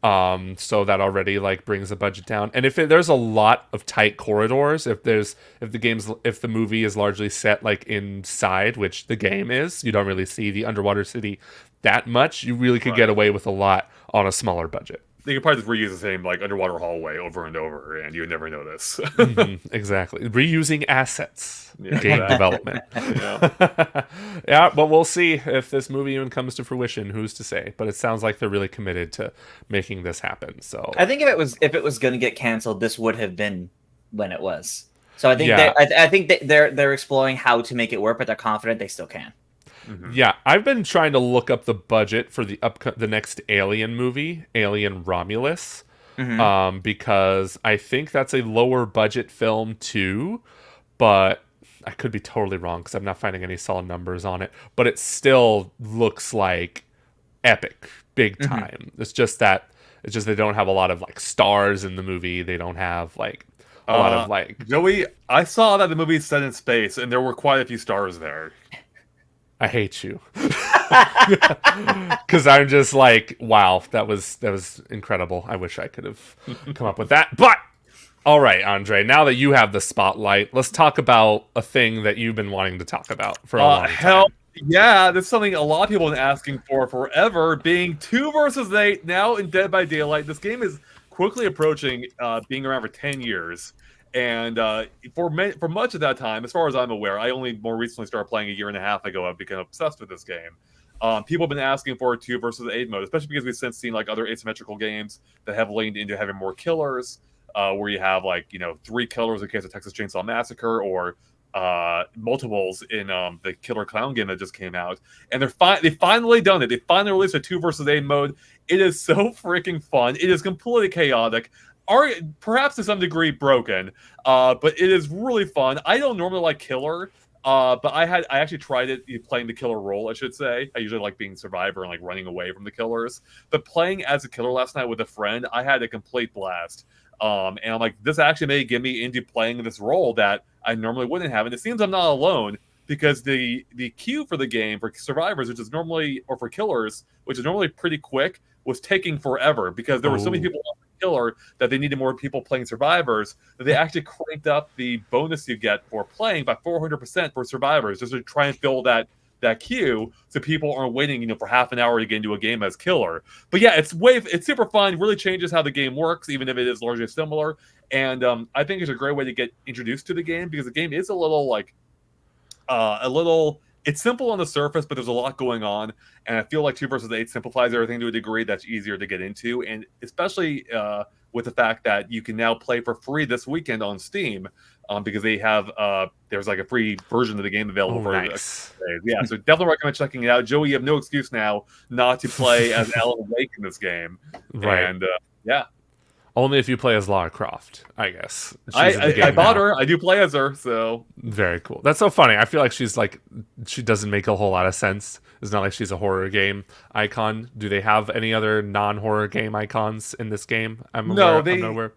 So that already like brings the budget down. And if there's a lot of tight corridors, if the movie is largely set like inside, which the game is, you don't really see the underwater city that much. You really could get away with a lot on a smaller budget. They could probably just reuse the same like underwater hallway over and over, and you would never notice. Exactly, reusing assets, Yeah, game exactly. development. Yeah. Yeah, but we'll see if this movie even comes to fruition. Who's to say? But it sounds like they're really committed to making this happen. So I think if it was going to get canceled, this would have been when it was. So I think Yeah. I think they're exploring how to make it work, but they're confident they still can. yeah, I've been trying to look up the budget for the next Alien movie, Alien Romulus, because I think that's a lower budget film too, but I could be totally wrong because I'm not finding any solid numbers on it. But it still looks like epic, big time. It's just they don't have a lot of like stars in the movie. They don't have like a lot of like. Joey, I saw that the movie is set in space, and there were quite a few stars there. I hate you. Because I'm just like, wow, that was incredible. I wish I could have come up with that. But all right, Andre, now that you have the spotlight, let's talk about a thing that you've been wanting to talk about for a long time. Hell yeah, that's something a lot of people have been asking for forever, being 2 versus 8 now in Dead by Daylight. This game is quickly approaching being around for 10 years. And for much of that time, as far as I'm aware, I only more recently started playing a year and a half ago. I've become obsessed with this game. People have been asking for a 2 versus 8 mode, especially because we've since seen like other asymmetrical games that have leaned into having more killers, where you have like 3 killers in case of Texas Chainsaw Massacre, or multiples in the Killer Clown game that just came out. And they finally done it. They finally released a 2 versus 8 mode. It is so freaking fun. It is completely chaotic. Perhaps to some degree broken, but it is really fun. I don't normally like killer, but I actually tried it playing the killer role, I should say. I usually like being survivor and like running away from the killers. But playing as a killer last night with a friend, I had a complete blast. And I'm like, this actually may get me into playing this role that I normally wouldn't have. And it seems I'm not alone, because the queue for the game for survivors, which is normally, or for killers, which is normally pretty quick, was taking forever because there were so many people on the killer that they needed more people playing survivors, that they actually cranked up the bonus you get for playing by 400% for survivors, just to try and fill that queue so people aren't waiting for half an hour to get into a game as killer. But yeah, it's super fun, really changes how the game works, even if it is largely similar. And I think it's a great way to get introduced to the game, because the game is a little like it's simple on the surface, but there's a lot going on, and I feel like 2 versus 8 simplifies everything to a degree that's easier to get into, and especially with the fact that you can now play for free this weekend on Steam, because they have there's like a free version of the game available for nice. Yeah, so definitely recommend checking it out. Joey, you have no excuse now not to play as Alan Wake in this game, Right? And yeah. Only if you play as Lara Croft, I guess. I bought her. I do play as her, so very cool. That's so funny. I feel like she doesn't make a whole lot of sense. It's not like she's a horror game icon. Do they have any other non-horror game icons in this game? I'm not aware.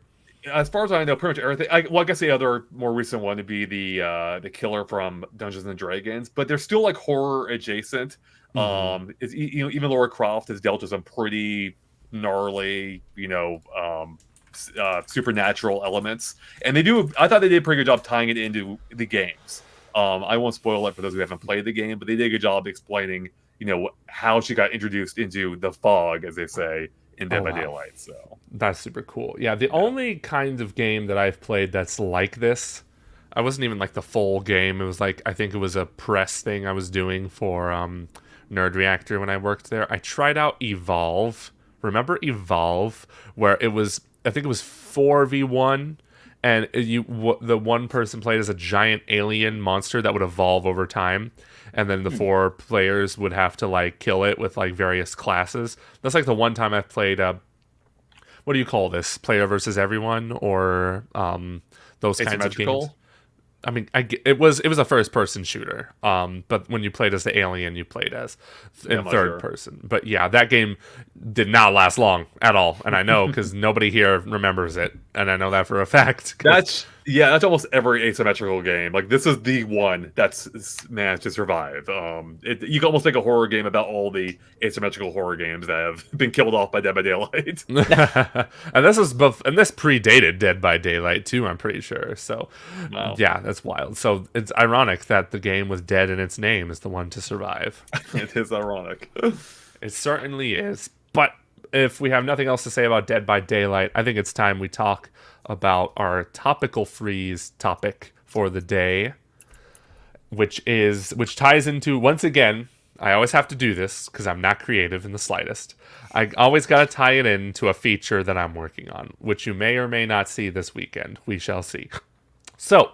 As far as I know, pretty much everything. I guess the other more recent one would be the killer from Dungeons and Dragons, but they're still like horror adjacent. It's, even Lara Croft has dealt with some pretty gnarly, supernatural elements, and I thought they did a pretty good job tying it into the games. I won't spoil it for those who haven't played the game, but they did a good job explaining, how she got introduced into the fog, as they say, in Dead by Daylight. So that's super cool. Yeah, the only kind of game that I've played that's like this, I wasn't even like the full game. It was like, I think it was a press thing I was doing for Nerd Reactor when I worked there. I tried out Evolve. Remember Evolve, where I think it was 4v1, and the one person played as a giant alien monster that would evolve over time, and then the 4 players would have to like kill it with like various classes. That's like the one time I've played what do you call this? Player versus everyone, or those kinds of games. I mean, it was a first person shooter. But when you played as the alien, you played as in third person. But yeah, that game did not last long at all, and I know because nobody here remembers it, and I know that for a fact. That's almost every asymmetrical game. Like, this is the one that's managed to survive. You can almost make a horror game about all the asymmetrical horror games that have been killed off by Dead by Daylight. And this predated Dead by Daylight too, I'm pretty sure. So Wow. yeah, that's wild. So it's ironic that the game with dead in its name is the one to survive. It is ironic. It certainly is. But if we have nothing else to say about Dead by Daylight, I think it's time we talk about our topical freeze topic for the day, which ties into, once again, I always have to do this because I'm not creative in the slightest. I always got to tie it into a feature that I'm working on, which you may or may not see this weekend. We shall see. So,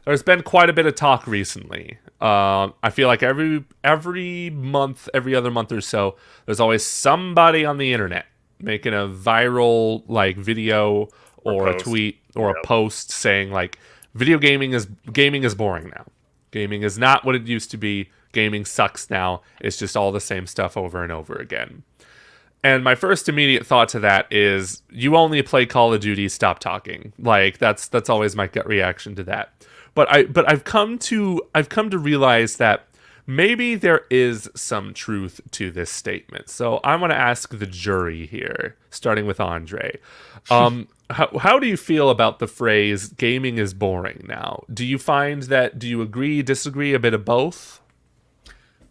there's been quite a bit of talk recently. I feel like every month, every other month or so, there's always somebody on the internet making a viral like video or a tweet or a post saying like, gaming is boring now. Gaming is not what it used to be. Gaming sucks now. It's just all the same stuff over and over again. And my first immediate thought to that is, you only play Call of Duty, stop talking. Like, that's always my gut reaction to that. But I've come to realize that maybe there is some truth to this statement. So I want to ask the jury here, starting with Andre. How do you feel about the phrase "gaming is boring" now? Do you agree, disagree, a bit of both?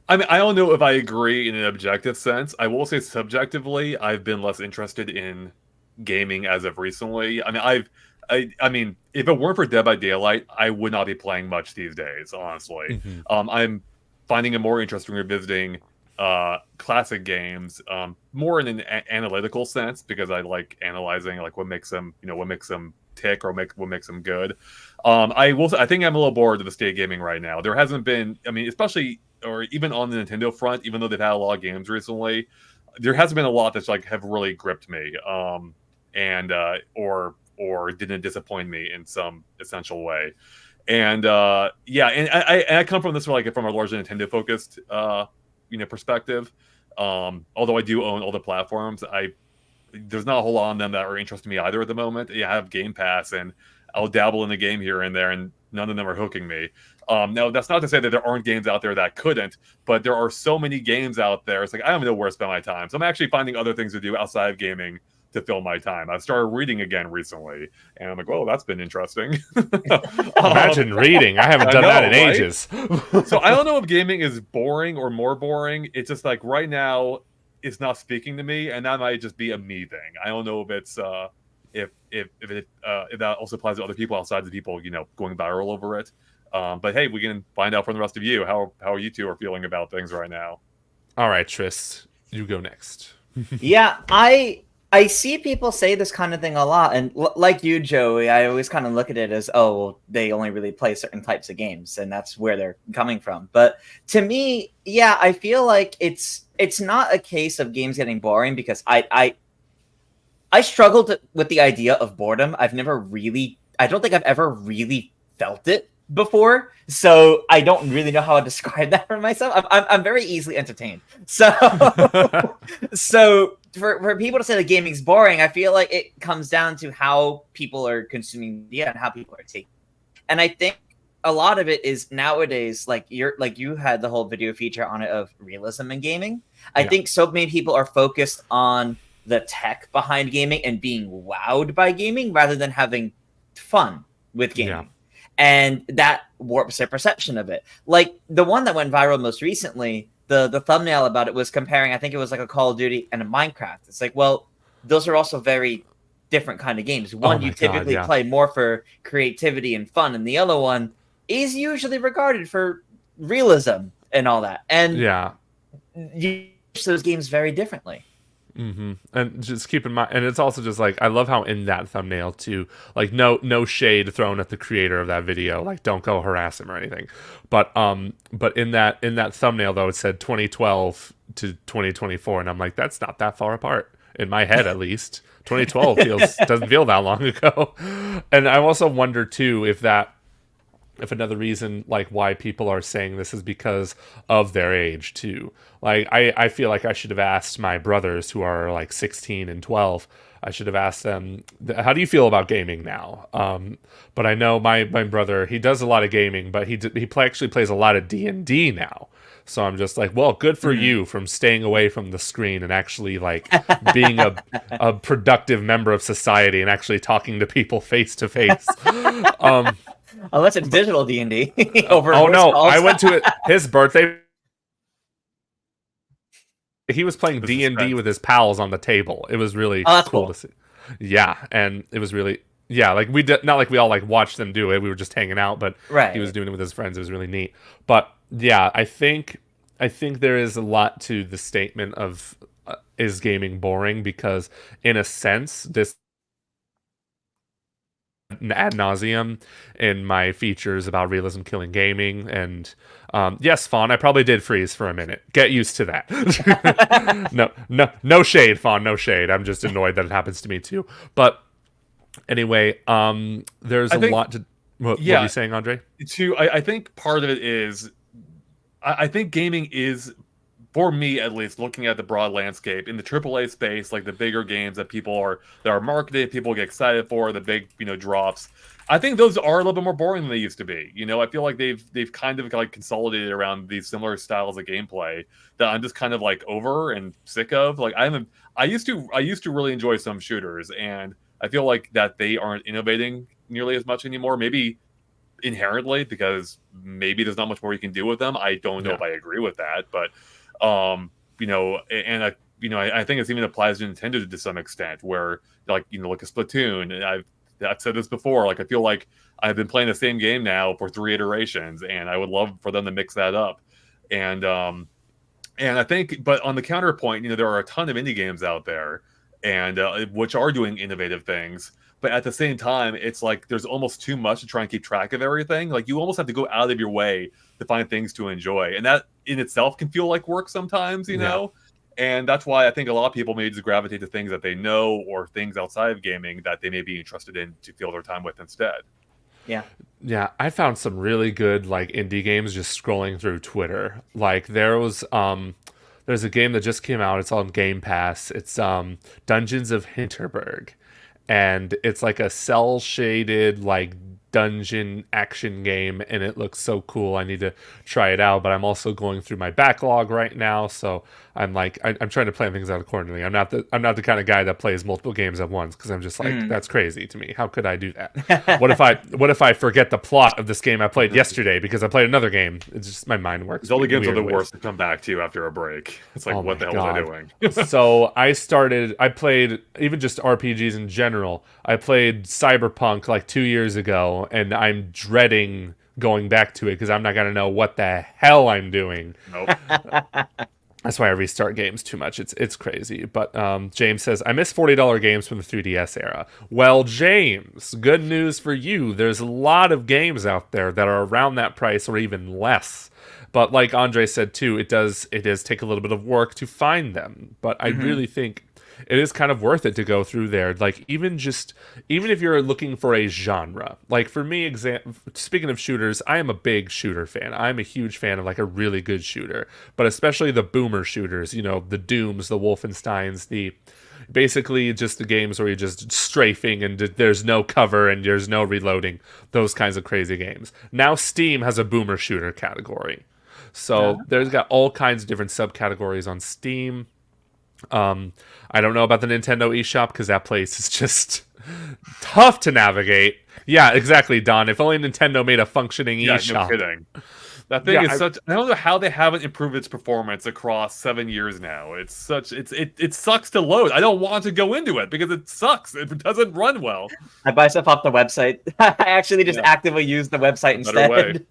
I mean, I don't know if I agree in an objective sense. I will say subjectively, I've been less interested in gaming as of recently. I mean, if it weren't for Dead by Daylight, I would not be playing much these days, honestly. Mm-hmm. I'm finding it more interesting revisiting classic games, more in an analytical sense, because I like analyzing like what makes them tick or what makes them good. I think I'm a little bored of the state of gaming right now. There hasn't been, I mean, especially or even on the Nintendo front, even though they've had a lot of games recently, there hasn't been a lot that's like have really gripped me, or didn't disappoint me in some essential way. And I come from this from a largely Nintendo focused perspective. Although I do own all the platforms, there's not a whole lot on them that are interesting me either at the moment. Yeah, I have Game Pass and I'll dabble in the game here and there, and none of them are hooking me. Now, that's not to say that there aren't games out there that couldn't, but there are so many games out there. It's like, I don't know where to spend my time. So I'm actually finding other things to do outside of gaming to fill my time. I've started reading again recently, and I'm like, "Whoa, that's been interesting." Imagine reading. I haven't done that in ages. So I don't know if gaming is boring or more boring. It's just like right now, it's not speaking to me, and that might just be a me thing. I don't know if it's if that also applies to other people outside the people going viral over it. But hey, we can find out from the rest of you how you two are feeling about things right now. All right, Tris, you go next. Yeah, I see people say this kind of thing a lot, and like you, Joey, I always kind of look at it as, oh, well, they only really play certain types of games, and that's where they're coming from. But to me, yeah, I feel like it's not a case of games getting boring, because I struggled with the idea of boredom. I don't think I've ever really felt it before, so I don't really know how to describe that for myself. I'm very easily entertained, so for people to say that gaming's boring, I feel like it comes down to how people are consuming media and how people are taking it. And I think a lot of it is nowadays, like you had the whole video feature on it of realism in gaming. I think so many people are focused on the tech behind gaming and being wowed by gaming rather than having fun with gaming. Yeah. And that warps their perception of it. Like the one that went viral most recently, the thumbnail about it was comparing, I think it was like a Call of Duty and a Minecraft. It's like, well, those are also very different kind of games. One you typically play more for creativity and fun, and the other one is usually regarded for realism and all that. And you use those games very differently. Mm-hmm. And just keep in mind, and it's also just like, I love how in that thumbnail too, like no shade thrown at the creator of that video, like don't go harass him or anything, but in that thumbnail though, it said 2012 to 2024, and I'm like, that's not that far apart in my head, at least. 2012 doesn't feel that long ago. And I also wonder too if that if another reason like why people are saying this is because of their age too. Like I feel like I should have asked my brothers who are like 16 and 12. I should have asked them, how do you feel about gaming now? But I know my brother, he does a lot of gaming, but actually plays a lot of D&D now. So I'm just like, well, good for you from staying away from the screen and actually like being a productive member of society and actually talking to people face to face. Unless it's digital D&D over. Oh no, calls. I went to his birthday. He was playing This is D&D great. with his pals on the table. It was really Oh, that's cool cool. to see. Yeah, and it was really like we did not like we all like watched them do it. We were just hanging out, but Right. he was doing it with his friends. It was really neat. But yeah, I think there is a lot to the statement of is gaming boring, because in a sense this ad nauseum in my features about realism killing gaming. And yes, Fawn, I probably did freeze for a minute. Get used to that. No shade, Fawn, no shade. I'm just annoyed that it happens to me too. But anyway, there's I think- lot to what are yeah. you saying, Andre? I think part of it is, I think gaming is, for me at least, looking at the broad landscape in the AAA space, like the bigger games that are marketed, people get excited for, the big drops. I think those are a little bit more boring than they used to be. I feel like they've kind of like consolidated around these similar styles of gameplay that I'm just kind of like over and sick of. Like I used to really enjoy some shooters, and I feel like that they aren't innovating nearly as much anymore. Maybe inherently, because maybe there's not much more you can do with them. I don't know if I agree with that, but and I think it even applies to Nintendo to some extent, where like like a Splatoon. And I've said this before. Like I feel like I've been playing the same game now for 3 iterations, and I would love for them to mix that up. And I think, but on the counterpoint, there are a ton of indie games out there, and which are doing innovative things. But at the same time, it's like there's almost too much to try and keep track of everything. Like you almost have to go out of your way to find things to enjoy, and that in itself can feel like work sometimes, know. And that's why I think a lot of people may just gravitate to things that they know, or things outside of gaming that they may be interested in to fill their time with instead. Yeah, I found some really good like indie games just scrolling through Twitter. Like there's a game that just came out. It's on Game Pass. It's Dungeons of Hinterberg. And it's like a cell shaded like dungeon action game, and it looks so cool. I need to try it out, but I'm also going through my backlog right now, so I'm like I'm trying to plan things out accordingly. I'm not the kind of guy that plays multiple games at once, because I'm just like that's crazy to me. How could I do that? What if I forget the plot of this game I played yesterday because I played another game? It's just my mind works. All the games are the ways. worst to come back to after a break. It's like, what the hell was I doing? So I played even just RPGs in general. I played Cyberpunk like 2 years ago, and I'm dreading going back to it because I'm not going to know what the hell I'm doing. Nope. That's why I restart games too much. It's crazy. But James says, I miss $40 games from the 3DS era. Well, James, good news for you. There's a lot of games out there that are around that price or even less. But like Andre said too, it does take a little bit of work to find them. But I really think it is kind of worth it to go through there. Like even if you're looking for a genre, like for me, speaking of shooters, I am a big shooter fan. I'm a huge fan of like a really good shooter, but especially the boomer shooters, the Dooms, the Wolfensteins, basically just the games where you're just strafing and there's no cover and there's no reloading, those kinds of crazy games. Now Steam has a boomer shooter category. So there's got all kinds of different subcategories on Steam. I don't know about the Nintendo eShop because that place is just tough to navigate. Yeah, exactly, Don. If only Nintendo made a functioning eShop. No kidding. That thing is such. I don't know how they haven't improved its performance across 7 years now. It sucks to load. I don't want to go into it because it sucks. It doesn't run well. I buy stuff off the website. I actually just actively use the website instead.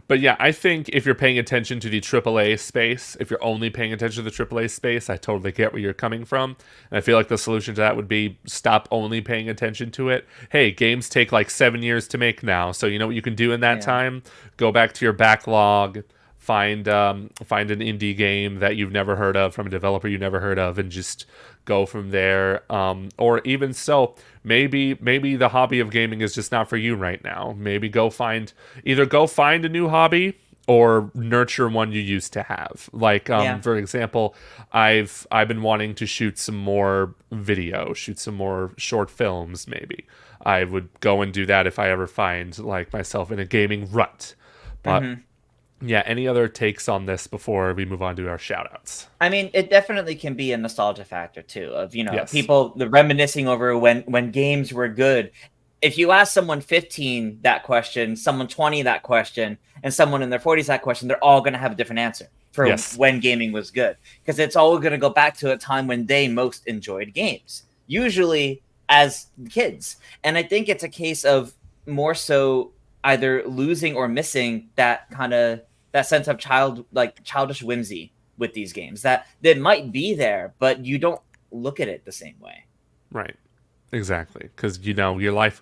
But yeah, I think if you're paying attention to the AAA space, if you're only paying attention to the AAA space, I totally get where you're coming from. And I feel like the solution to that would be stop only paying attention to it. Hey, games take like 7 years to make now. So you know what you can do in that time? Go back to your backlog, find an indie game that you've never heard of from a developer you never heard of, and just go from there. Or even so, maybe the hobby of gaming is just not for you right now. Maybe go find a new hobby or nurture one you used to have. Like, for example, I've been wanting to shoot some more video, shoot some more short films. Maybe I would go and do that if I ever find like myself in a gaming rut. But yeah, any other takes on this before we move on to our shout-outs? I mean, it definitely can be a nostalgia factor too, of Yes. people reminiscing over when games were good. If you ask someone 15 that question, someone 20 that question, and someone in their 40s that question, they're all going to have a different answer for when gaming was good, because it's all going to go back to a time when they most enjoyed games, usually as kids. And I think it's a case of more so either losing or missing that sense of childish whimsy with these games that might be there, but you don't look at it the same way. Right. Exactly. Because, your life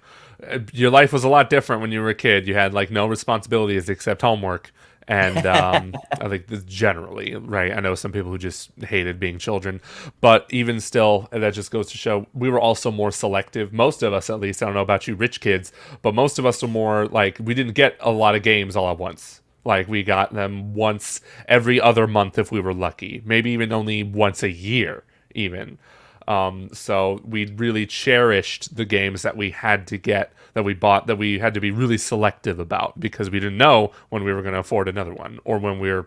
was a lot different when you were a kid. You had like no responsibilities except homework. And I think that's generally, right? I know some people who just hated being children, but even still, that just goes to show we were also more selective. Most of us, at least, I don't know about you rich kids, but most of us were more like, we didn't get a lot of games all at once. Like, we got them once every other month if we were lucky. Maybe even only once a year, even. So we really cherished the games that we had to get, that we bought, that we had to be really selective about, because we didn't know when we were going to afford another one, or when we were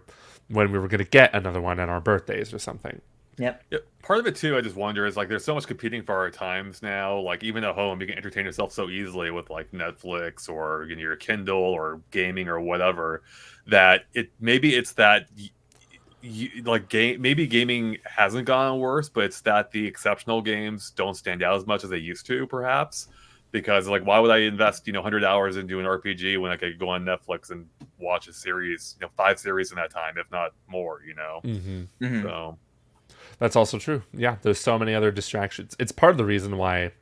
going to get another one on our birthdays or something. Yep. Yeah, part of it too, I just wonder, is like there's so much competing for our times now. Like even at home, you can entertain yourself so easily with like Netflix or your Kindle or gaming or whatever, that maybe it's that. Maybe gaming hasn't gotten worse, but it's that the exceptional games don't stand out as much as they used to, perhaps, because like, why would I invest 100 hours into an RPG when I could go on Netflix and watch a series, 5 series in that time, if not more, So that's also true. Yeah, there's so many other distractions. It's part of the reason why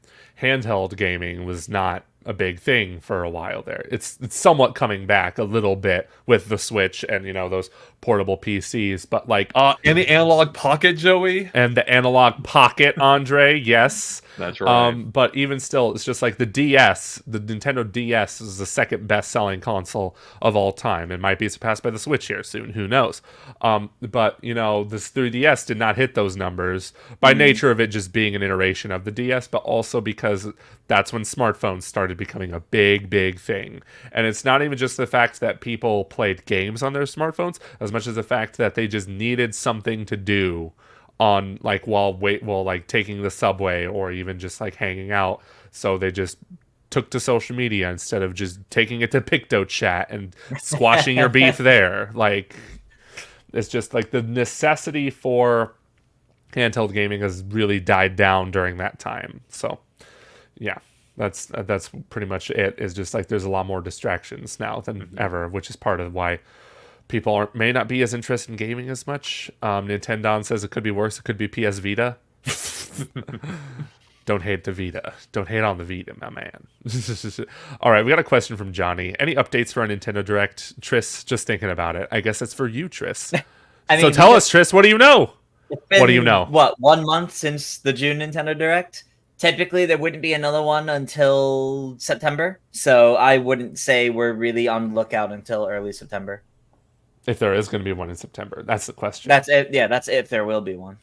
handheld gaming was not a big thing for a while there. It's somewhat coming back a little bit with the Switch and those portable PCs, but like and the analog pocket, Joey, and the analog pocket, Andre. Yes, that's right. But even still, it's just like the DS, the Nintendo DS is the second best selling console of all time. It might be surpassed by the Switch here soon. Who knows? But this 3DS did not hit those numbers by nature of it just being an iteration of the DS, but also because that's when smartphones started becoming a big thing. And it's not even just the fact that people played games on their smartphones, as much as the fact that they just needed something to do on like while taking the subway, or even just like hanging out. So they just took to social media instead of just taking it to PictoChat and squashing your beef there. Like, it's just like the necessity for handheld gaming has really died down during that time. So yeah, that's pretty much it. Is just like there's a lot more distractions now than ever, which is part of why people may not be as interested in gaming as much. Nintendo says it could be worse. It could be PS Vita. Don't hate the Vita. Don't hate on the Vita, my man. All right, we got a question from Johnny. Any updates for our Nintendo Direct? Tris, just thinking about it. I guess it's for you, Tris. So tell us, Tris, what do you know? What do you know? 1 month since the June Nintendo Direct? Typically, there wouldn't be another one until September. So I wouldn't say we're really on the lookout until early September. If there is going to be one in September, that's the question. That's it. Yeah, that's if there will be one.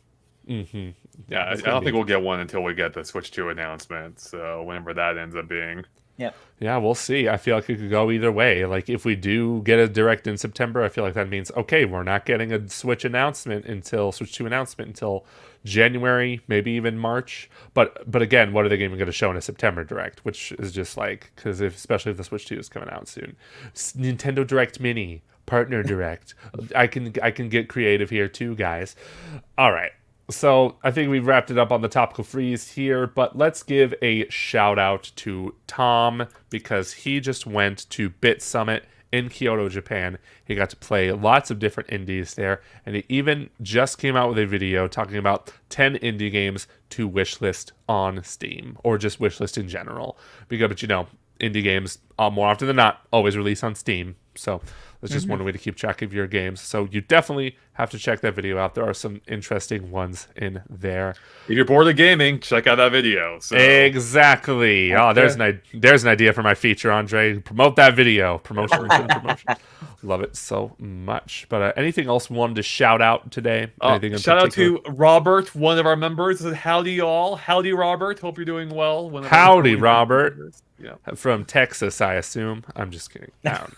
Mm-hmm. Yeah, I don't think we'll get one until we get the Switch 2 announcement. So whenever that ends up being. Yep. Yeah, we'll see. I feel like it could go either way. Like, if we do get a Direct in September, I feel like that means, okay, we're not getting a Switch 2 announcement until January, maybe even March. But again, what are they even going to show in a September Direct? Which is just like, because especially if the Switch 2 is coming out soon. Nintendo Direct Mini, Partner Direct. I can get creative here too, guys. All right. So I think we've wrapped it up on the Topical Freeze here, but let's give a shout out to Tom, because he just went to Bit Summit in Kyoto, Japan. He got to play lots of different indies there, and he even just came out with a video talking about 10 indie games to wishlist on Steam, or just wishlist in general. But indie games, more often than not, always release on Steam. So That's just one way to keep track of your games. So you definitely have to check that video out. There are some interesting ones in there. If you're bored of gaming, check out that video. So. Exactly. Oh, there's an idea for my feature, Andre. Promote that video. Promotion. Love it so much. But anything else we wanted to shout out today? Anything in Shout out particular? to Robert, one of our members. Said, howdy, y'all. Howdy, Robert. Hope you're doing well. Howdy, Robert. Yeah. From Texas, I assume. I'm just kidding. I don't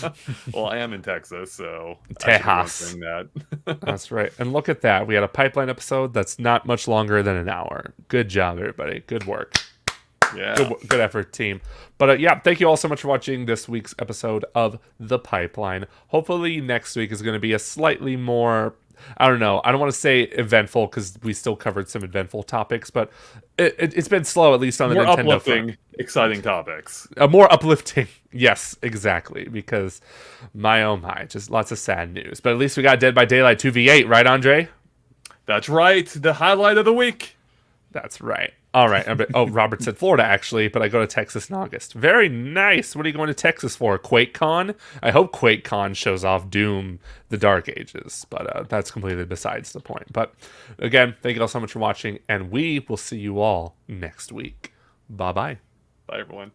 know. Well, I am in Texas, so Tejas. that. That's right. And look at that. We had a pipeline episode that's not much longer than an hour. Good job, everybody. Good work. Yeah. Good effort, team. But yeah, thank you all so much for watching this week's episode of The Pipeline. Hopefully next week is going to be a slightly more, I don't know, I don't want to say eventful because we still covered some eventful topics, but it's been slow, at least on the more Nintendo uplifting, front. Exciting topics. More uplifting. Yes, exactly. Because my oh my, just lots of sad news. But at least we got Dead by Daylight 2v8, right, Andre? That's right. The highlight of the week. That's right. All right. Oh, Robert said Florida, actually, but I go to Texas in August. Very nice. What are you going to Texas for? QuakeCon? I hope QuakeCon shows off Doom, the Dark Ages, but that's completely besides the point. But again, thank you all so much for watching, and we will see you all next week. Bye-bye. Bye, everyone.